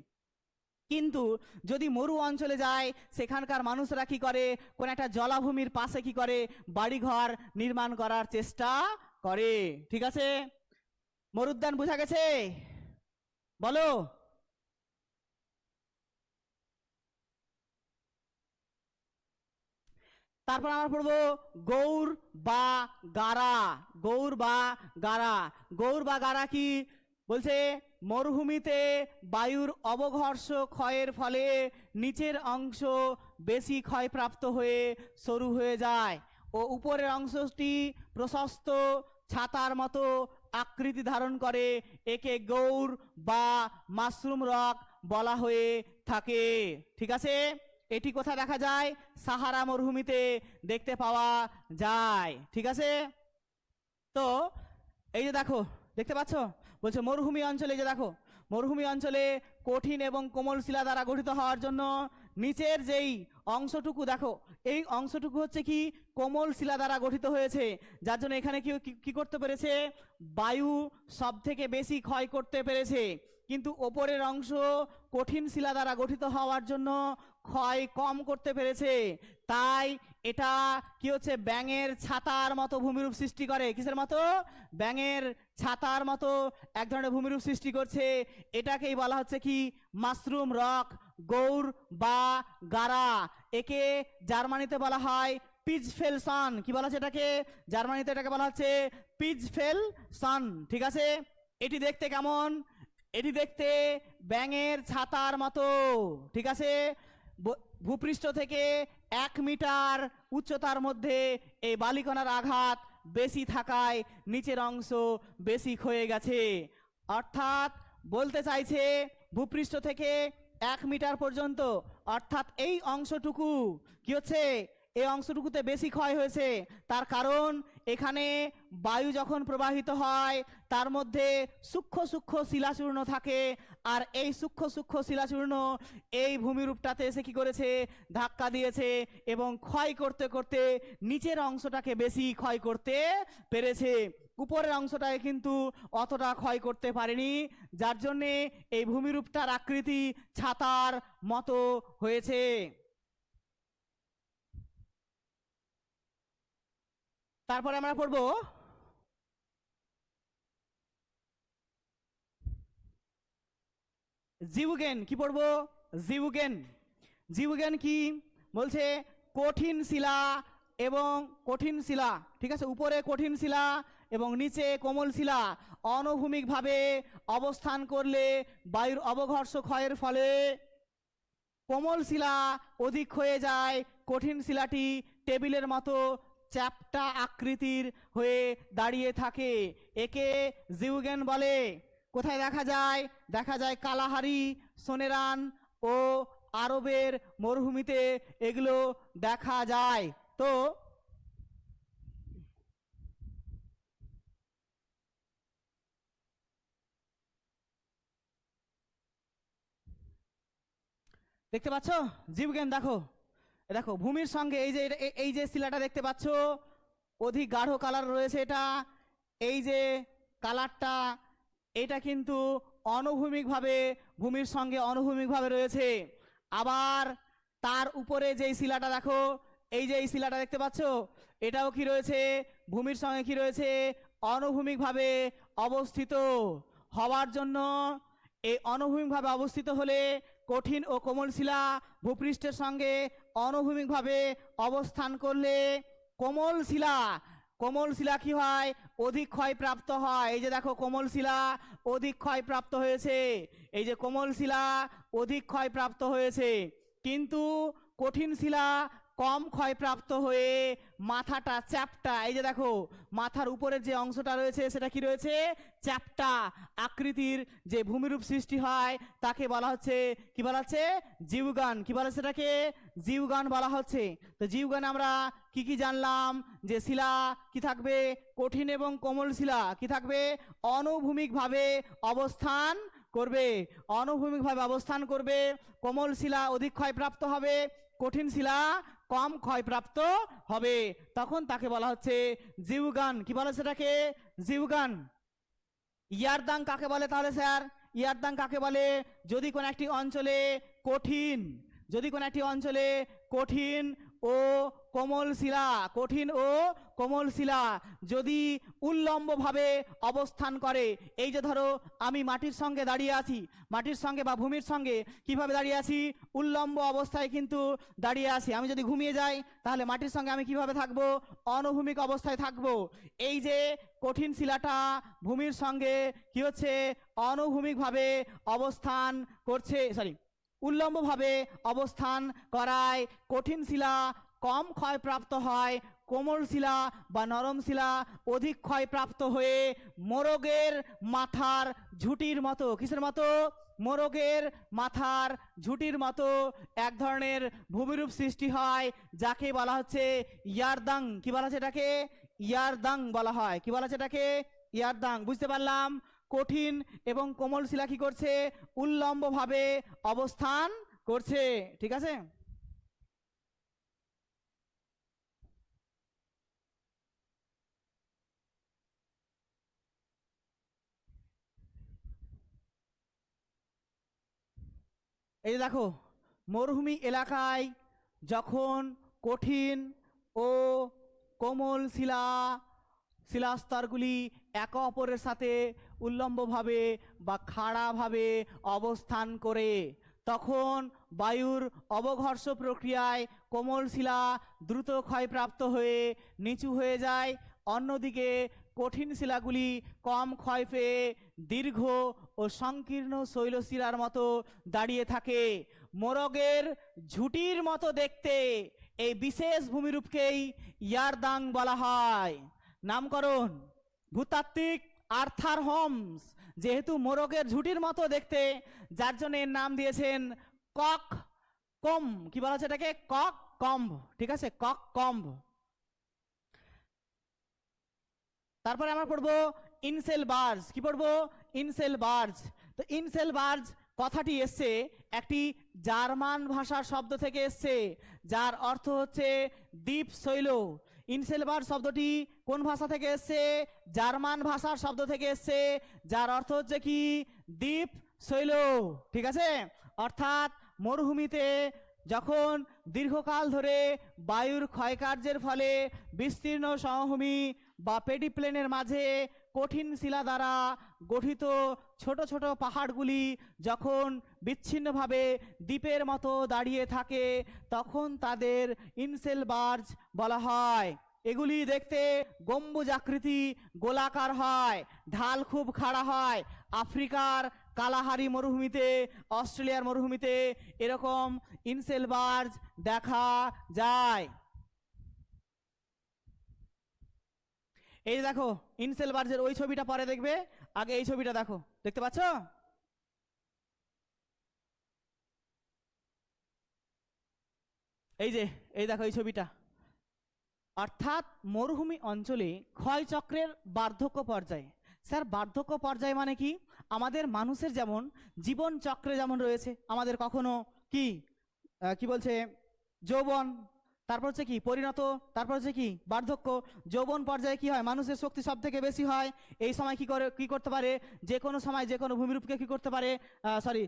কিন্তু যদি মরু অঞ্চলে যায় সেখানকার মানুষরা কি করে, কোন একটা জলাভূমির পাশে কি করে, বাড়িঘর নির্মাণ করার চেষ্টা করে। ঠিক আছে, মরুদ্যান বোঝা গেছে? বলো। তারপর আমরা পড়বো গৌর বা গারা। গৌর বা গারা। গৌর বা গারা কি বলছে? মরুভূমিতে বায়ুর অবঘর্ষ ক্ষয়ের ফলে নিচের অংশ বেশি ক্ষয়প্রাপ্ত হয়ে সরু হয়ে যায় ও উপরের অংশটি প্রশস্ত ছাতার মতো আকৃতি ধারণ করে। একে গৌর বা মাশরুম রক বলা হয়ে থাকে। ঠিক আছে, এটি কোথায় দেখা যায়? সাহারা মরুভূমিতে দেখতে পাওয়া যায়। ঠিক আছে, তো এই যে দেখো, দেখতে পাচ্ছ, বলছে মরুভূমি অঞ্চলে, যে দেখো মরুভূমি অঞ্চলে কঠিন এবং কোমল শিলা দ্বারা গঠিত হওয়ার জন্য নিচের যেই অংশটুকু দেখো, এই অংশটুকু হচ্ছে কি কোমল শিলা দ্বারা গঠিত হয়েছে, যার জন্য এখানে কি করতে পেরেছে, বায়ু সব থেকে বেশি ক্ষয় করতে পেরেছে। কিন্তু ওপরের অংশ কঠিন শিলা দ্বারা গঠিত হওয়ার জন্য ক্ষয় কম করতে পেরেছে। তাই এটা কি হচ্ছে, ব্যাঙের ছাতার মতো ভূমিরূপ সৃষ্টি করে। কিসের মতো? ব্যাঙের ছাতার মতো এক ধরনের ভূমিরূপ সৃষ্টি করছে। এটাকেই বলা হচ্ছে কি মাশরুম রক, গৌর বা গারা। একে জার্মানিতে বলা হয় পিজফেলসন। কি বলা হচ্ছে এটাকে? জার্মানিতে এটাকে বলা হচ্ছে পিজফেলসন। ঠিক আছে, এটি দেখতে কেমন? এটি দেখতে ব্যাঙের ছাতার মতো। ঠিক আছে, ভূপৃষ্ঠ থেকে 1 মিটার উচ্চতার মধ্যে এই বালিকণার আঘাত বেশি থাকায় নিচের অংশ বেশি ক্ষয়ে গেছে। অর্থাৎ বলতে চাইছে ভূপৃষ্ঠ থেকে 1 মিটার পর্যন্ত, অর্থাৎ এই অংশটুকু কি হচ্ছে, এই অংশটুকুতে বেশি ক্ষয় হয়েছে। তার কারণ এখানে বায়ু যখন প্রবাহিত হয় তার মধ্যে সূক্ষ্ম সূক্ষ্ম শিলাচূর্ণ থাকে, আর এই সূক্ষ্ম সূক্ষ্ম শিলাচূর্ণ এই ভূমিরূপটাতে এসে কি করেছে, ধাক্কা দিয়েছে এবং ক্ষয় করতে করতে নিচের অংশটাকে বেশি ক্ষয় করতে পেরেছে। উপরের অংশটাকে কিন্তু অতটা ক্ষয় করতে পারেনি, যার জন্যে এই ভূমিরূপটার আকৃতি ছাতার মতো হয়েছে। তারপরে আমরা পড়বো জিউগেন। কি পড়বো? জিউগেন। জিউগেন কি বলছে? কঠিন শিলা এবং কঠিন শিলা, ঠিক আছে, উপরে কঠিন শিলা এবং নিচে কোমল শিলা অনুভূমিকভাবে অবস্থান করলে বায়ুর অবঘর্ষ ক্ষয়ের ফলে কোমল শিলা অধিক হয়ে যায়। কঠিন শিলাটি টেবিলের মতো চ্যাপ্টা আকৃতির হয়ে দাঁড়িয়ে থাকে। একে জিউগেন বলে। কোথায় দেখা যায়? দেখা যায় কালাহারি, সোনেরান ও আরবের মরুভূমিতে এগুলো দেখা যায়। তো দেখতে পাচ্ছ জিউগেন, দেখো দেখো ভূমির সঙ্গে এই যে শিলাটা দেখতে পাচ্ছ, অধিক গাঢ় কালার রয়েছে এটা। এই যে কালারটা, এটা কিন্তু অনুভূমিকভাবে ভূমির সঙ্গে অনুভূমিকভাবে রয়েছে। আবার তার উপরে যেই শিলাটা দেখো, এই যে এই শিলাটা দেখতে পাচ্ছ, এটাও কি রয়েছে, ভূমির সঙ্গে কি রয়েছে, অনুভূমিকভাবে অবস্থিত হওয়ার জন্য। এই অনুভূমিকভাবে অবস্থিত হলে কঠিন ও কোমল শিলা ভূপৃষ্ঠের সঙ্গে অনুভূমিকভাবে অবস্থান করলে কোমল শিলা কোমল শিলা কি হয়? অধিক ক্ষয়প্রাপ্ত হয়। এই যে দেখো কোমল শিলা অধিক ক্ষয়প্রাপ্ত হয়েছে, এই যে কোমল শিলা অধিক ক্ষয়প্রাপ্ত হয়েছে, কিন্তু কঠিন শিলা কম ক্ষয়প্রাপ্ত হয়ে মাথাটা চ্যাপ্টা। এই যে দেখো মাথার উপরের যে অংশটা রয়েছে সেটা কি রয়েছে? চ্যাপ্টা আকৃতির। যে ভূমিরূপ সৃষ্টি হয় তাকে বলা হচ্ছে কি বলা হচ্ছে? জীবগান। কি বলা হচ্ছে এটাকে? জীবগান বলা হচ্ছে। তো জীবগানে আমরা কি কি জানলাম? যে শিলা কি থাকবে? কঠিন এবং কোমল শিলা কি থাকবে? অনুভূমিকভাবে অবস্থান করবে, অনুভূমিকভাবে অবস্থান করবে। কোমল শিলা অধিক ক্ষয়প্রাপ্ত হবে, কঠিন শিলা কম ক্ষয়প্রাপ্ত হবে, তখন তাকে বলা হচ্ছে জীবগান। কি বলে সেটাকে? জীবগান। ইয়ারদাং কাকে বলে তাহলে স্যার? ইয়ারদাং কাকে বলে? যদি কোনো একটি অঞ্চলে কঠিন, যদি কোনো একটি অঞ্চলে কঠিন ও কোমল শিলা, কঠিন ও কোমল শিলা যদি উল্লম্বভাবে অবস্থান করে, এই যে ধরো আমি মাটির সঙ্গে দাঁড়িয়ে আছি, মাটির সঙ্গে বা ভূমির সঙ্গে কিভাবে দাঁড়িয়ে আছি? উল্লম্ব অবস্থায় কিন্তু দাঁড়িয়ে আছি। আমি যদি ঘুমিয়ে যাই তাহলে মাটির সঙ্গে আমি কিভাবে থাকবো? অনুভূমিক অবস্থায় থাকবো। এই যে কঠিন শিলাটা ভূমির সঙ্গে কি হচ্ছে? অনুভূমিকভাবে অবস্থান করছে, সরি উল্লম্বভাবে অবস্থান করায় কঠিন শিলা কম ক্ষয়প্রাপ্ত হয়, কোমল শিলা বা নরম শিলা অধিক ক্ষয়প্রাপ্ত হয়ে মোরগের মাথার ঝুঁটির মতো, কিসের মতো? মোরগের মাথার ঝুঁটির মতো এক ধরনের ভূমিরূপ সৃষ্টি হয়, যাকে বলা হচ্ছে ইয়ারদাং। কি বলা হচ্ছে এটাকে? ইয়ারদাং বলা হয়। কি বলা হচ্ছে এটাকে? ইয়ারদাং। বুঝতে পারলাম কঠিন এবং কোমল শিলা কি করছে? উল্লম্বভাবে অবস্থান করছে। ঠিক আছে? এই যে দেখো মরুভূমি এলাকায় যখন কঠিন ও কোমল শিলাস্তরগুলি একে অপরের সাথে উল্লম্বভাবে বা খাড়াভাবে অবস্থান করে, তখন বায়ুর অবঘর্ষ প্রক্রিয়ায় কোমল শিলা দ্রুত ক্ষয়প্রাপ্ত হয়ে নিচু হয়ে যায়। অন্যদিকে কঠিন শিলাগুলি কম ক্ষয় পেয়ে দীর্ঘ ও সংকীর্ণ শৈলশিলার মতো দাঁড়িয়ে থাকে। মোরগের ঝুঁটির মতো দেখতে এই বিশেষ ভূমিরূপকেই ইয়ারদাং বলা হয়। নামকরণ ভূতাত্ত্বিক আর্থার হোমস যেহেতু মোরগের ঝুঁটির মতো দেখতে, যার জন্য এর নাম দিয়েছেন কক কম। কি বলা হচ্ছে এটাকে? কক কম্ব। ঠিক আছে, কক কম্ব। তারপরে আমরা পড়বো ইনসেল বার্জ। কি পড়বো? In-cell barge. তো ইনসেল বার্জ কথাটি এসছে একটি জার্মান ভাষার শব্দ থেকে এসছে, যার অর্থ হচ্ছে দ্বীপ শৈল। ইনসেলবার্জ শব্দটি কোন ভাষা থেকে এসছে? জার্মান ভাষার শব্দ থেকে এসছে, যার অর্থ হচ্ছে কি? দ্বীপ শৈল। ঠিক আছে? অর্থাৎ মরুভূমিতে যখন দীর্ঘকাল ধরে বায়ুর ক্ষয়কার্যের ফলে বিস্তীর্ণ সমভূমি বা পেডিপ্লেনের মাঝে কঠিন শিলা দ্বারা গঠিত ছোট ছোট পাহাড়গুলি যখন বিচ্ছিন্নভাবে দ্বীপের মতো দাঁড়িয়ে থাকে, তখন তাদের ইনসেল বার্জ বলা হয়। এগুলি দেখতে গম্বুজ আকৃতি, গোলাকার হয়, ঢাল খুব খাড়া হয়। আফ্রিকার কালাহারি মরুভূমিতে, অস্ট্রেলিয়ার মরুভূমিতে এরকম ইনসেল বার্জ দেখা যায়। এই দেখো ইনসেল বার্জের ওই ছবিটা পরে দেখবে, আগে এই ছবিটা দেখো। দেখতে পাচ্ছ? এই যে এই দেখো এই ছবিটা। অর্থাৎ মরুভূমি অঞ্চলে ক্ষয়চক্রের বার্ধক্য পর্যায়ে। স্যার বার্ধক্য পর্যায়ে মানে কি? আমাদের মানুষের যেমন জীবন চক্রে যেমন রয়েছে, আমাদের কখনো কি কি বলছে যৌবন, তারপর হচ্ছে কি পরিণত, তারপর হচ্ছে কি বার্ধক্য। যৌবন পর্যায়ে কি হয়? মানুষের শক্তি সব থেকে বেশি হয়। এই সময় কি করে কি করতে পারে? যে কোনো সময় যে কোনো ভূমিরূপকে কি করতে পারে? সরি,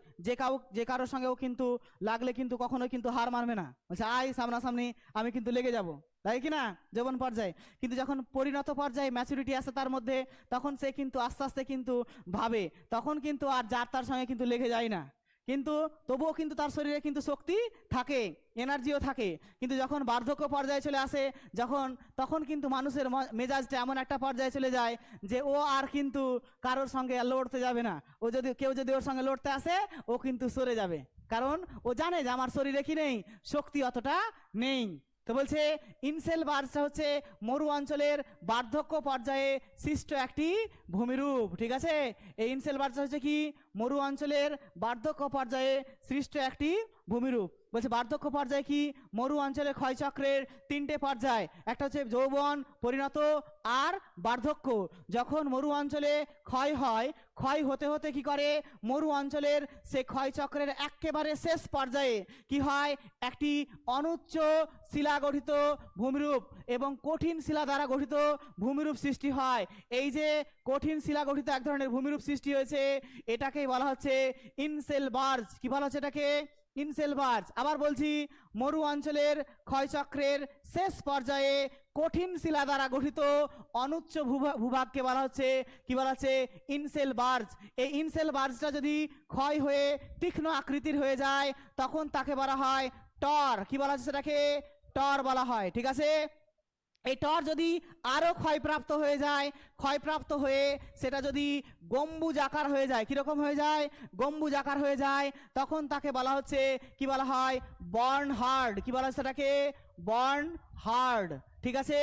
যে কারোর সঙ্গেও কিন্তু লাগলে কিন্তু কখনো কিন্তু হার মানবে না, বলছে আয় সামনাসামনি, আমি কিন্তু লেগে যাব, তাই কি না? যৌবন পর্যায়ে। কিন্তু যখন পরিণত পর্যায়ে ম্যাচুরিটি আসে তার মধ্যে, তখন সে কিন্তু আস্তে আস্তে কিন্তু ভাবে, তখন কিন্তু আর যার তার সঙ্গে কিন্তু লেগে যায় না। কিন্তু তবুও কিন্তু তার শরীরে কিন্তু শক্তি থাকে, এনার্জিও থাকে। কিন্তু যখন বার্ধক্য পর্যায়ে চলে আসে, তখন কিন্তু মানুষের মেজাজটা এমন একটা পর্যায়ে চলে যায় যে ও আর কিন্তু কারোর সঙ্গে লড়তে যাবে না। কেউ যদি ওর সঙ্গে লড়তে আসে, ও কিন্তু সরে যাবে, কারণ ও জানে যে আমার শরীরে কি নেই, শক্তি অতটা নেই। তো বলছে ইনসেল বার্জটা হচ্ছে মরু অঞ্চলের বার্ধক্য পর্যায়ে সৃষ্ট একটি ভূমিরূপ। ঠিক আছে, এই ইনসেল বার্জটা হচ্ছে কি, মরু অঞ্চলের বার্ধক্য পর্যায়ে সৃষ্ট একটি ভূমিরূপ। বলছে বার্ধক্য পর্যায়ে কি, মরু অঞ্চলের ক্ষয়চক্রের 3টে পর্যায়, একটা হচ্ছে যৌবন, পরিণত আর বার্ধক্য। যখন মরু অঞ্চলে ক্ষয় হয়, ক্ষয় হতে হতে কি করে, মরু অঞ্চলের সে ক্ষয়চক্রের একেবারে শেষ পর্যায়ে কি হয়, একটি অনুচ্চ শিলা গঠিত ভূমিরূপ এবং কঠিন শিলা দ্বারা গঠিত ভূমিরূপ সৃষ্টি হয়। এই যে কঠিন শিলা গঠিত এক ধরনের ভূমিরূপ সৃষ্টি হয়েছে, এটাকেই বলা হচ্ছে ইনসেল বার্জ। কি বলা হচ্ছে এটাকে, ইনসেল বার্জ। আবার বলছি, মরু অঞ্চলের ক্ষয়চক্রের শেষ পর্যায়ে কঠিন শিলা দ্বারা গঠিত অনুচ্চ ভূভাগকে বলা হচ্ছে কি, বলা হচ্ছে ইনসেল বার্জ। এই ইনসেল বার্জটা যদি ক্ষয় হয়ে তীক্ষ্ণ আকৃতির হয়ে যায়, তখন তাকে বলা হয় টর। কি বলা হচ্ছে সেটাকে, টর বলা হয়। ঠিক আছে, এই টর যদি আরো ক্ষয়প্রাপ্ত হয়ে যায়, ক্ষয়প্রাপ্ত হয়ে সেটা যদি গম্বুজ আকার হয়ে যায়, কিরকম হয়ে যায়, গম্বুজ আকার হয়ে যায়, তখন তাকে বলা হচ্ছে কি, বলা হয় বর্ন হার্ড। কি বলা হচ্ছে সেটাকে, বর্ন হার্ড। ঠিক আছে,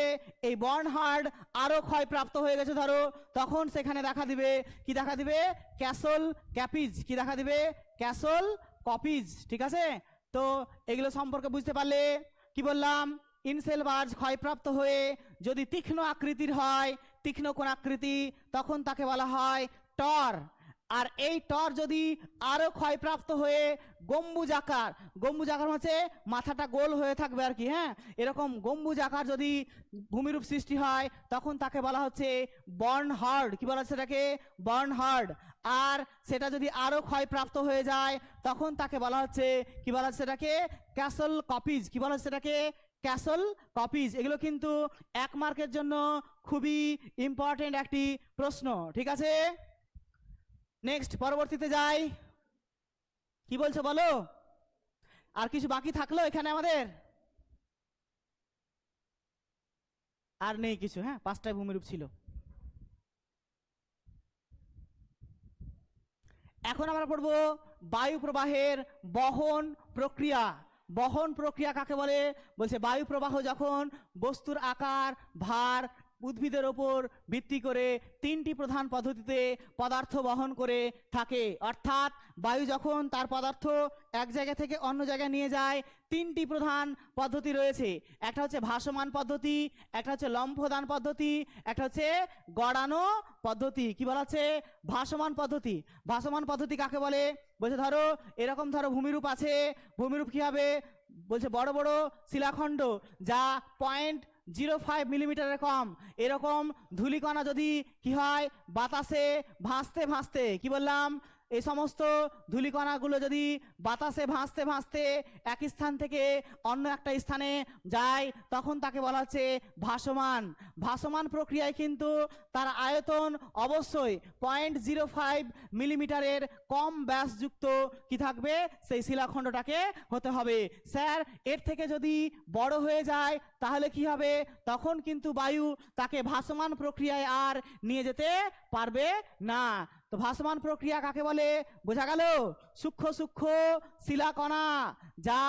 এই বর্ন হার্ড আরো ক্ষয়প্রাপ্ত হয়ে গেছে ধরো, তখন সেখানে দেখা দিবে কি, দেখা দিবে ক্যাসল ক্যাপিজ। কি দেখা দিবে, ক্যাসল কপিজ। ঠিক আছে, তো এগুলো সম্পর্কে বুঝতে পারলে, কি বললাম, ইনসেল বার্জ ক্ষয়প্রাপ্ত হয়ে যদি তীক্ষ্ণ আকৃতির হয়, তীক্ষ্ণ কোন আকৃতি, তখন তাকে বলা হয় টর। আর এই টর যদি আরো ক্ষয়প্রাপ্ত হয়ে গম্বুজ আকার, গম্বুজ আকার হচ্ছে মাথাটা গোল হয়ে থাকবে আর কি, হ্যাঁ, এরকম গম্বুজ আকার যদি ভূমিরূপ সৃষ্টি হয়, তখন তাকে বলা হচ্ছে বর্ন হার্ড। কি বলা হচ্ছে সেটাকে, বর্ন হার্ড। আর সেটা যদি আরো ক্ষয়প্রাপ্ত হয়ে যায়, তখন তাকে বলা হচ্ছে কি, বলা হচ্ছে সেটাকে ক্যাসল কপিজ। কি বলা হচ্ছে সেটাকে, ক্যাসল কপিজ। এগুলো কিন্তু 1 মার্কের জন্য খুবই ইম্পর্টেন্ট একটি প্রশ্ন। ঠিক আছে, নেক্সট পরবর্তীতে যাই। কি বলছো বলো, আর কিছু বাকি থাকলো এখানে আমাদের? আর নেই কিছু, হ্যাঁ, 5টায় ভূমিরূপ ছিল। এখন আমরা পড়বো বায়ু প্রবাহের বহন প্রক্রিয়া। বহন প্রক্রিয়া কাকে বলে, বলছে বায়ু প্রবাহ যখন বস্তুর আকার, ভার, উদ্ভিদের ওপর ভিত্তি করে 3টি প্রধান পদ্ধতিতে পদার্থ বহন করে থাকে। অর্থাৎ বায়ু যখন তার পদার্থ এক জায়গা থেকে অন্য জায়গায় নিয়ে যায়, 3টি প্রধান পদ্ধতি রয়েছে। একটা হচ্ছে ভাসমান পদ্ধতি, একটা হচ্ছে লম্ফদান পদ্ধতি, একটা হচ্ছে গড়ানো পদ্ধতি। কি বলা হচ্ছে, ভাসমান পদ্ধতি। ভাসমান পদ্ধতি কাকে বলে, বলছে ধরো এরকম ধরো ভূমিরূপ আছে, ভূমিরূপ কি হবে, বলছে বড় বড় শিলাখণ্ড যা 0.05 মিলিমিটারের কম, এরকম ধূলিকণা যদি কি হয়, বাতাসে ভাসতে ভাসতে, কি বললাম, এই সমস্ত ধূলিকণাগুলো যদি বাতাসে ভাসতে ভাসতে এক স্থান থেকে অন্য একটা স্থানে যায়, তখন তাকে বলা হচ্ছে ভাসমান। ভাসমান প্রক্রিয়ায় কিন্তু তার আয়তন অবশ্যই 0.05 মিলিমিটারের কম ব্যাসযুক্ত কি থাকবে, সেই শিলাখণ্ডটাকে হতে হবে। স্যার এর থেকে যদি বড় হয়ে যায় তাহলে কি হবে, তখন কিন্তু বায়ু তাকে ভাসমান প্রক্রিয়ায় আর নিয়ে যেতে পারবে না। তো ভাসমান প্রক্রিয়া কাকে বলে, বোঝা গেল, সূক্ষ্ম সূক্ষ্ম শিলাকণা যা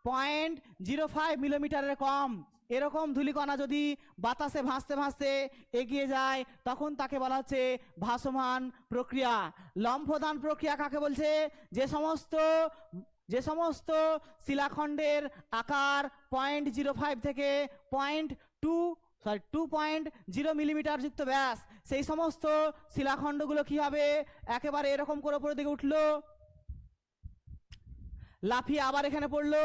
0.05 মিলিমিটারের কম, এরকম ধূলিকণা যদি বাতাসে ভাসতে ভাসতে এগিয়ে যায়, তখন তাকে বলা হচ্ছে ভাসমান প্রক্রিয়া। লম্ফদান প্রক্রিয়া কাকে বলছে, যে সমস্ত শিলাখণ্ডের আকার 0.05 থেকে 2.0 মিলিমিটার যুক্ত ব্যাস, সেই সমস্ত শিলাখণ্ডগুলো কি হবে, একেবারে এরকম করে উপরের দিকে উঠলো, লাফিয়ে আবার এখানে পড়লো,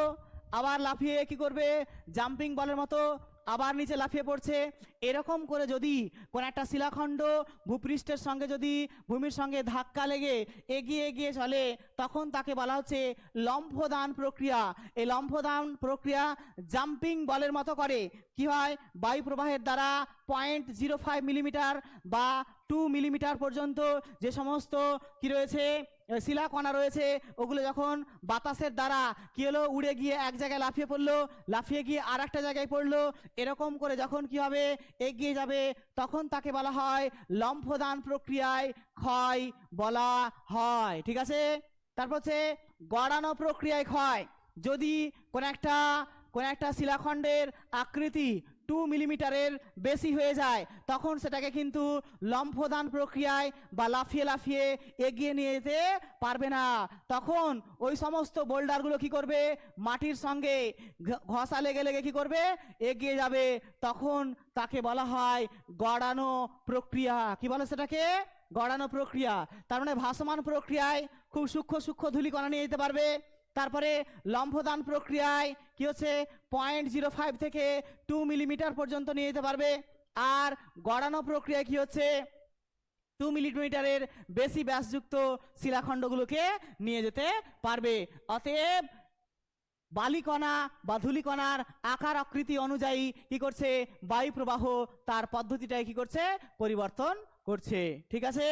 আবার লাফিয়ে কি করবে, জাম্পিং বলের মতো আবার নিচে লাফিয়ে পড়ছে। এরকম করে যদি কোন একটা শিলাখণ্ড ভূপৃষ্ঠের সঙ্গে, যদি ভূমির সঙ্গে ধাক্কা লেগে এগিয়ে এগিয়ে চলে, তখন তাকে বলা হচ্ছে লম্ফদান প্রক্রিয়া। এই লম্ফদান প্রক্রিয়া জাম্পিং বলের মতো করে, কি হয়, বায়ু প্রবাহের দ্বারা 0.05 মিলিমিটার বা 2 মিলিমিটার পর্যন্ত যে সমস্ত কি রয়েছে শিলাকণা রয়েছে, ওগুলো যখন বাতাসের দ্বারা কি হলো উড়ে গিয়ে এক জায়গায় লাফিয়ে পড়লো, লাফিয়ে গিয়ে আর একটা জায়গায় পড়লো, এরকম করে যখন কি হবে এগিয়ে যাবে, তখন তাকে বলা হয় লম্ফদান প্রক্রিয়ায় ক্ষয় বলা হয়। ঠিক আছে। তারপর হচ্ছে গড়ানো প্রক্রিয়ায় ক্ষয়। যদি কোন একটা শিলাখণ্ডের আকৃতি 2 মিলিমিটারের বেশি হয়ে যায়, তখন সেটাকে কিন্তু লম্ফদান প্রক্রিয়ায় বা লাফিয়ে লাফিয়ে এগিয়ে নিয়ে যেতে পারবে না। তখন ওই সমস্ত বোল্ডারগুলো কি করবে, মাটির সঙ্গে ঘষা লেগে লেগে কি করবে, এগিয়ে যাবে। তখন তাকে বলা হয় গড়ানো প্রক্রিয়া। কি বলে সেটাকে? গড়ানো প্রক্রিয়া। তার মানে ভাসমান প্রক্রিয়ায় খুব সূক্ষ্ম সূক্ষ্ম ধূলিকণা নিয়ে যেতে পারবে। তারপরে লম্ফদান প্রক্রিয়ায় কি হচ্ছে 0.05 থেকে 2 মিলিমিটার পর্যন্ত নিয়ে যেতে পারবে। আর গড়ানো প্রক্রিয়ায় কি হচ্ছে 2 মিলিমিটারের বেশি ব্যাসযুক্ত শিলাখণ্ডগুলোকে নিয়ে যেতে পারবে। অতএব বালিকণা বা ধূলিকণার আকার আকৃতি অনুযায়ী কি করছে, বায়ু প্রবাহ তার পদ্ধতিটাই কি করছে, পরিবর্তন করছে। ঠিক আছে।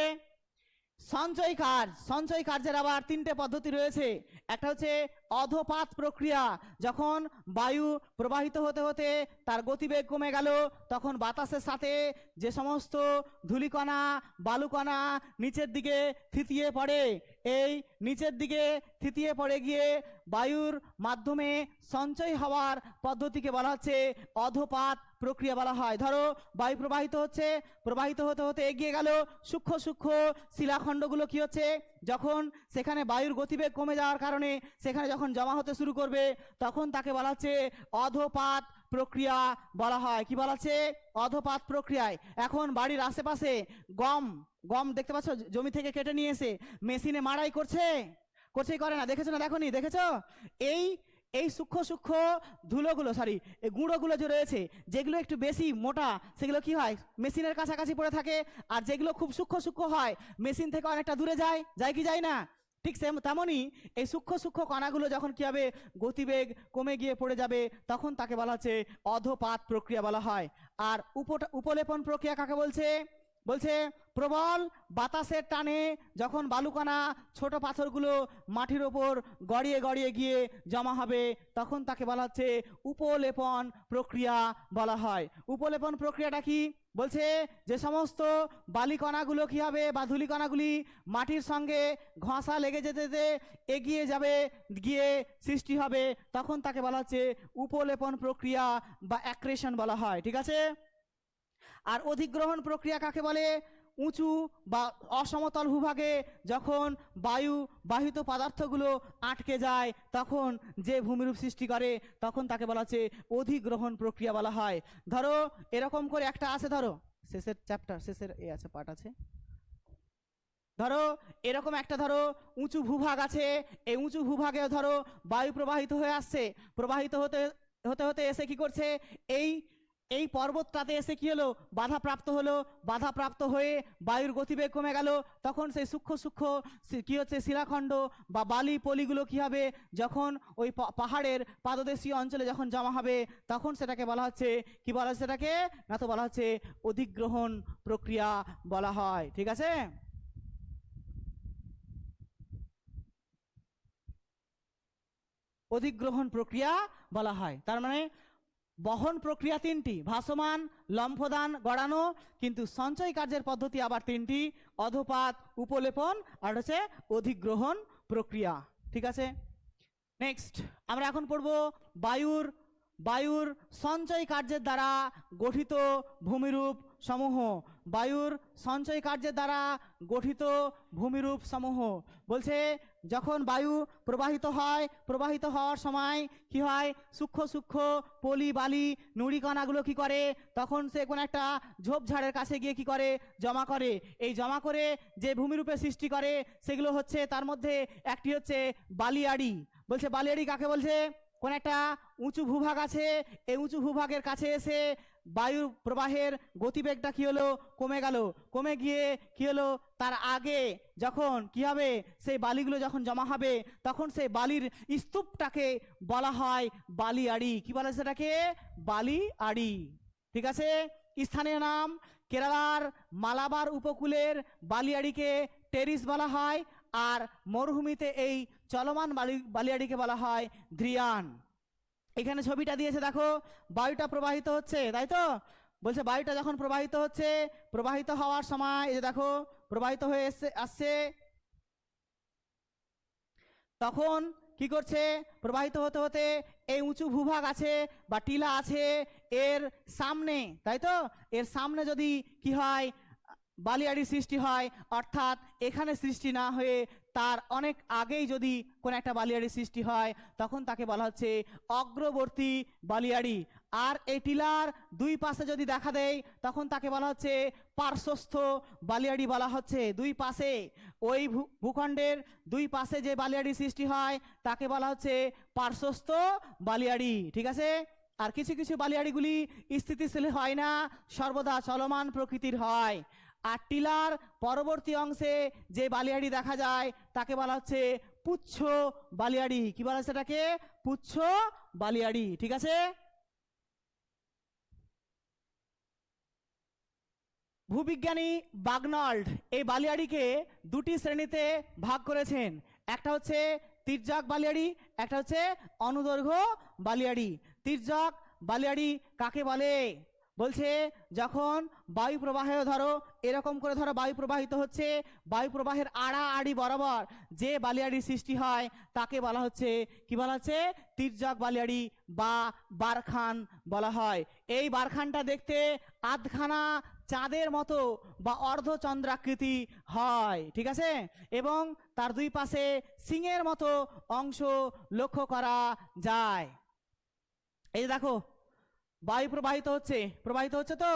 সঞ্চয় কার্যের আবার 3টে পদ্ধতি রয়েছে। একটা হচ্ছে অধপাত প্রক্রিয়া। যখন বায়ু প্রবাহিত হতে হতে তার গতিবেগ কমে গেল, তখন বাতাসের সাথে যে সমস্ত ধূলিকণা বালুকণা নিচের দিকে থিতিয়ে পড়ে, এই নিচের দিকে থিতিয়ে পড়ে গিয়ে বায়ুর মাধ্যমে সঞ্চয় হওয়ার পদ্ধতিকে বলা হচ্ছে অধপাত প্রক্রিয়া বলা হয়। ধরো বায়ু প্রবাহিত হতে হতে এগিয়ে গেল, সূক্ষ্ম সূক্ষ্ম শিলাখণ্ডগুলো কি হচ্ছে, যখন সেখানে বায়ুর গতিবেগ কমে যাওয়ার কারণে সেখানে যখন জমা হতে শুরু করবে, তখন তাকে বলা হচ্ছে অধপাত প্রক্রিয়া বলা হয়। কি বলা হচ্ছে? অধপাত প্রক্রিয়ায়। এখন বাড়ির আশেপাশে গম দেখতে পাচ্ছ, জমি থেকে কেটে নিয়ে এসে মেশিনে মাড়াই করে না? দেখেছো না? দেখোনি? দেখেছো? এই সূক্ষ্ম সূক্ষ্ম এই গুঁড়োগুলো যে রয়েছে, যেগুলো একটু বেশি মোটা, সেগুলো কি হয়, মেশিনের কাছাকাছি পড়ে থাকে। আর যেগুলো খুব সূক্ষ্ম সূক্ষ্ম হয়, মেশিন থেকে অনেকটা দূরে যায় কি যায় না? ঠিক তেমনই এই সূক্ষ্ম সূক্ষ্ম কণাগুলো যখন কি হবে, গতিবেগ কমে গিয়ে পড়ে যাবে, তখন তাকে বলা হচ্ছে অধপাত প্রক্রিয়া বলা হয়। আর উপলেপন প্রক্রিয়া কাকে বলছে? প্রবল বাতাসের টানে যখন বালুকণা ছোট পাথরগুলো মাটির ওপর গড়িয়ে গড়িয়ে গিয়ে জমা হবে, তখন তাকে বলা হচ্ছে উপলেপন প্রক্রিয়া বলা হয়। উপলেপন প্রক্রিয়াটা কি বলছে? যে সমস্ত বালিকণাগুলো কি হবে বা ধূলিকণাগুলি মাটির সঙ্গে ঘষা লেগে যেতে এগিয়ে যাবে, গিয়ে সৃষ্টি হবে, তখন তাকে বলা হচ্ছে উপলেপন প্রক্রিয়া বা অ্যাক্রেশন বলা হয়। ঠিক আছে। আর অধিগ্রহণ প্রক্রিয়া কাকে বলে? উঁচু বা অসমতল ভূভাগে যখন বায়ু বাহিত পদার্থগুলো আটকে যায়, তখন যে ভূমিরূপ সৃষ্টি করে, তখন তাকে বলা হচ্ছে অধিগ্রহণ প্রক্রিয়া বলা হয়। ধরো এরকম করে একটা আছে, ধরো শেষের চ্যাপ্টার, শেষের আছে পার্ট আছে, ধরো এরকম একটা উঁচু ভূভাগ আছে। এই উঁচু ভূভাগে ধরো বায়ু প্রবাহিত হয়ে আসছে, প্রবাহিত হতে হতে হতে এসে কি করছে, এই পর্বতটাতে এসে কি হলো, বাধাপ্রাপ্ত হয়ে বায়ুর গতিবেগ কমে গেল। তখন সেই সূক্ষ্ম সূক্ষ্ম কি হচ্ছে, শিলাখণ্ড বা বালি পলিগুলো কি হবে, যখন ওই পাহাড়ের পাদদেশীয় অঞ্চলে যখন জমা হবে, তখন সেটাকে বলা হচ্ছে কি বলা হয়, সেটাকে না তো বলা হচ্ছে অধিগ্রহণ প্রক্রিয়া বলা হয়। ঠিক আছে। অধিগ্রহণ প্রক্রিয়া বলা হয়। তার মানে বহন প্রক্রিয়া 3টি, ভাসমান, লম্ফদান, গড়ানো, কিন্তু সঞ্চয় কার্যের পদ্ধতি আবার 3টি, অধপাত, উপলেপন আর হচ্ছে অধিগ্রহণ প্রক্রিয়া। ঠিক আছে। নেক্সট আমরা এখন পড়ব বায়ুর সঞ্চয় কার্যের দ্বারা গঠিত ভূমিরূপ সমূহ। বায়ুর সঞ্চয় কার্যের দ্বারা গঠিত ভূমিরূপ সমূহ বলছে, যখন বায়ু প্রবাহিত হওয়ার সময় কি হয়, সূক্ষ্ম সূক্ষ্ম পলি বালি নুড়িকণাগুলো কি করে, তখন সে কোন একটা ঝোপঝাড়ের কাছে গিয়ে কি করে, জমা করে। এই জমা করে যে ভূমিরূপে সৃষ্টি করে, সেগুলো হচ্ছে, তার মধ্যে একটি হচ্ছে বালিয়াড়ি। বলছে বালিয়াড়ি কাকে বলছে? কোন একটা উঁচু ভূভাগ আছে, এই উঁচু ভূভাগের কাছে এসে বায়ু প্রবাহের গতিবেগটা কি হলো, কমে গেল, কমে গিয়ে কি হলো, তার আগে যখন কি হবে, সেই বালিগুলো যখন জমা হবে, তখন সেই বালির স্তূপটাকে বলা হয় বালিয়াড়ি। কি বলে সেটাকে? বালিয়াড়ি। ঠিক আছে। স্থানীয় নাম কেরালার মালাবার উপকূলের বালিয়াড়িকে টেরিস বলা হয়, আর মরুভূমিতে এই চলমান বালিয়াড়িকে বলা হয় ধ্রিয়ান। এখানে ছবিটা দিয়েছে, দেখো বায়ুটা প্রবাহিত হচ্ছে, তাই তো? বলছে বায়ুটা যখন প্রবাহিত হচ্ছে, প্রবাহিত হওয়ার সময় এই যে দেখো প্রবাহিত হয়ে আসছে, তখন কি করছে? প্রবাহিত হতে হতে এই উঁচু ভূভাগ আছে বা টিলা আছে এর সামনে, তাই তো? এর সামনে যদি কি হয়, বালিয়াড়ি সৃষ্টি হয়, অর্থাৎ এখানে সৃষ্টি না হয়ে তার অনেক আগেই যদি কোনো একটা বালিয়াড়ি সৃষ্টি হয়, তখন তাকে বলা হচ্ছে অগ্রবর্তী বালিয়াড়ি। আর এই টিলার দুই পাশে যদি দেখা দেয়, তখন তাকে বলা হচ্ছে পার্শ্বস্থ বালিয়াড়ি বলা হচ্ছে। দুই পাশে ওই ভূখণ্ডের দুই পাশে যে বালিয়াড়ি সৃষ্টি হয় তাকে বলা হচ্ছে পার্শ্বস্থ বালিয়াড়ি, ঠিক আছে? আর কিছু কিছু বালিয়াড়িগুলি স্থিতিশীল হয় না, সর্বদা চলমান প্রকৃতির হয়। আর টিলার পরবর্তী অংশে যে বালিয়াড়ি দেখা যায় তাকে বলা হচ্ছে পুচ্ছ বালিয়াড়ি। কি বলা হচ্ছে এটাকে? পুচ্ছ বালিয়াড়ি, ঠিক আছে? ভূবিজ্ঞানী বাগনল্ড এই বালিয়াড়িকে দুটি শ্রেণীতে ভাগ করেছেন। একটা হচ্ছে তির্যক বালিয়াড়ি, একটা হচ্ছে অনুদৈর্ঘ্য বালিয়াড়ি। তির্যক বালিয়াড়ি কাকে বলে? বলছে যখন বায়ু প্রবাহে ধরো এরকম করে ধরো বায়ু প্রবাহিত হচ্ছে, বায়ু প্রবাহের আড়াআড়ি বরাবর যে বালিয়াড়ি সৃষ্টি হয় তাকে বলা হচ্ছে, কি বলা হচ্ছে? তির্যক বালিয়াড়ি বা বারখান বলা হয়। এই বারখানটা দেখতে আধখানা চাঁদের মতো বা অর্ধচন্দ্রাকৃতি হয়, ঠিক আছে? এবং তার দুই পাশে সিংহের মতো অংশ লক্ষ্য করা যায়। এই দেখো বায়ু প্রবাহিত হচ্ছে, প্রবাহিত হচ্ছে তো,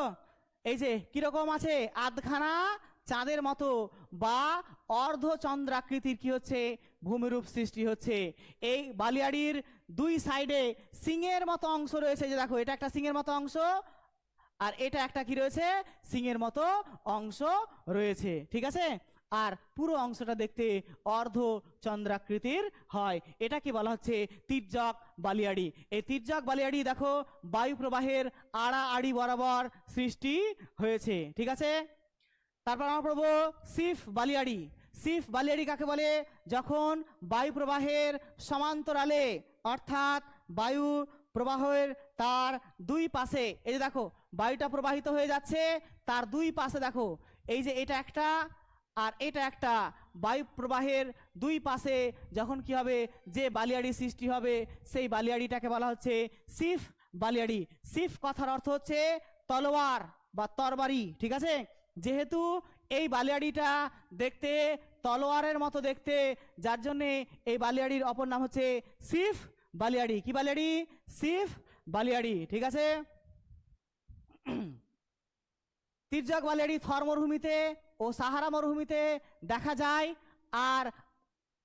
এই যে কিরকম আছে, আধখানা চাঁদের মতো বা অর্ধচন্দ্রাকৃতির কি হচ্ছে? ভূমিরূপ সৃষ্টি হচ্ছে। এই বালিয়াড়ির দুই সাইডে সিংহের মতো অংশ রয়েছে, যে দেখো এটা একটা সিংহের মতো অংশ, আর এটা একটা কি রয়েছে? সিংহের মতো অংশ রয়েছে, ঠিক আছে? আর পুরো অংশটা দেখতে অর্ধ চন্দ্রাকৃতির হয়। এটা কি বলা হচ্ছে? তির্যক বালিয়াড়ি। এই তির্যক বালিয়াড়ি দেখো বায়ু প্রবাহের আড়াআড়ি বরাবর সৃষ্টি হয়েছে, ঠিক আছে? তারপর আমরা পড়বো সিফ বালিয়াড়ি। সিফ বালিয়াড়ি কাকে বলে? যখন বায়ু প্রবাহের সমান্তরালে, অর্থাৎ বায়ু প্রবাহের তার দুই পাশে, এই যে দেখো বায়ুটা প্রবাহিত হয়ে যাচ্ছে, তার দুই পাশে দেখো এই যে এটা একটা আর এটা একটা, বায়ু প্রবাহের দুই পাশে যখন কি হবে, যে বালিয়াড়ি সৃষ্টি হবে সেই বালিয়াড়িটাকে বলা হচ্ছে সিফ বালিয়াড়ি। সিফ কথার অর্থ হচ্ছে তলোয়ার বা তরবারি, ঠিক আছে? যেহেতু এই বালিয়াড়িটা দেখতে তলোয়ারের মতো দেখতে, যার জন্যে এই বালিয়াড়ির অপর নাম হচ্ছে সিফ বালিয়াড়ি। কি বালিয়াড়ি? সিফ বালিয়াড়ি, ঠিক আছে? তির্যক বালিয়াড়ি থর মরুভূমিতে ও সাহারা মরুভূমিতে দেখা যায়, আর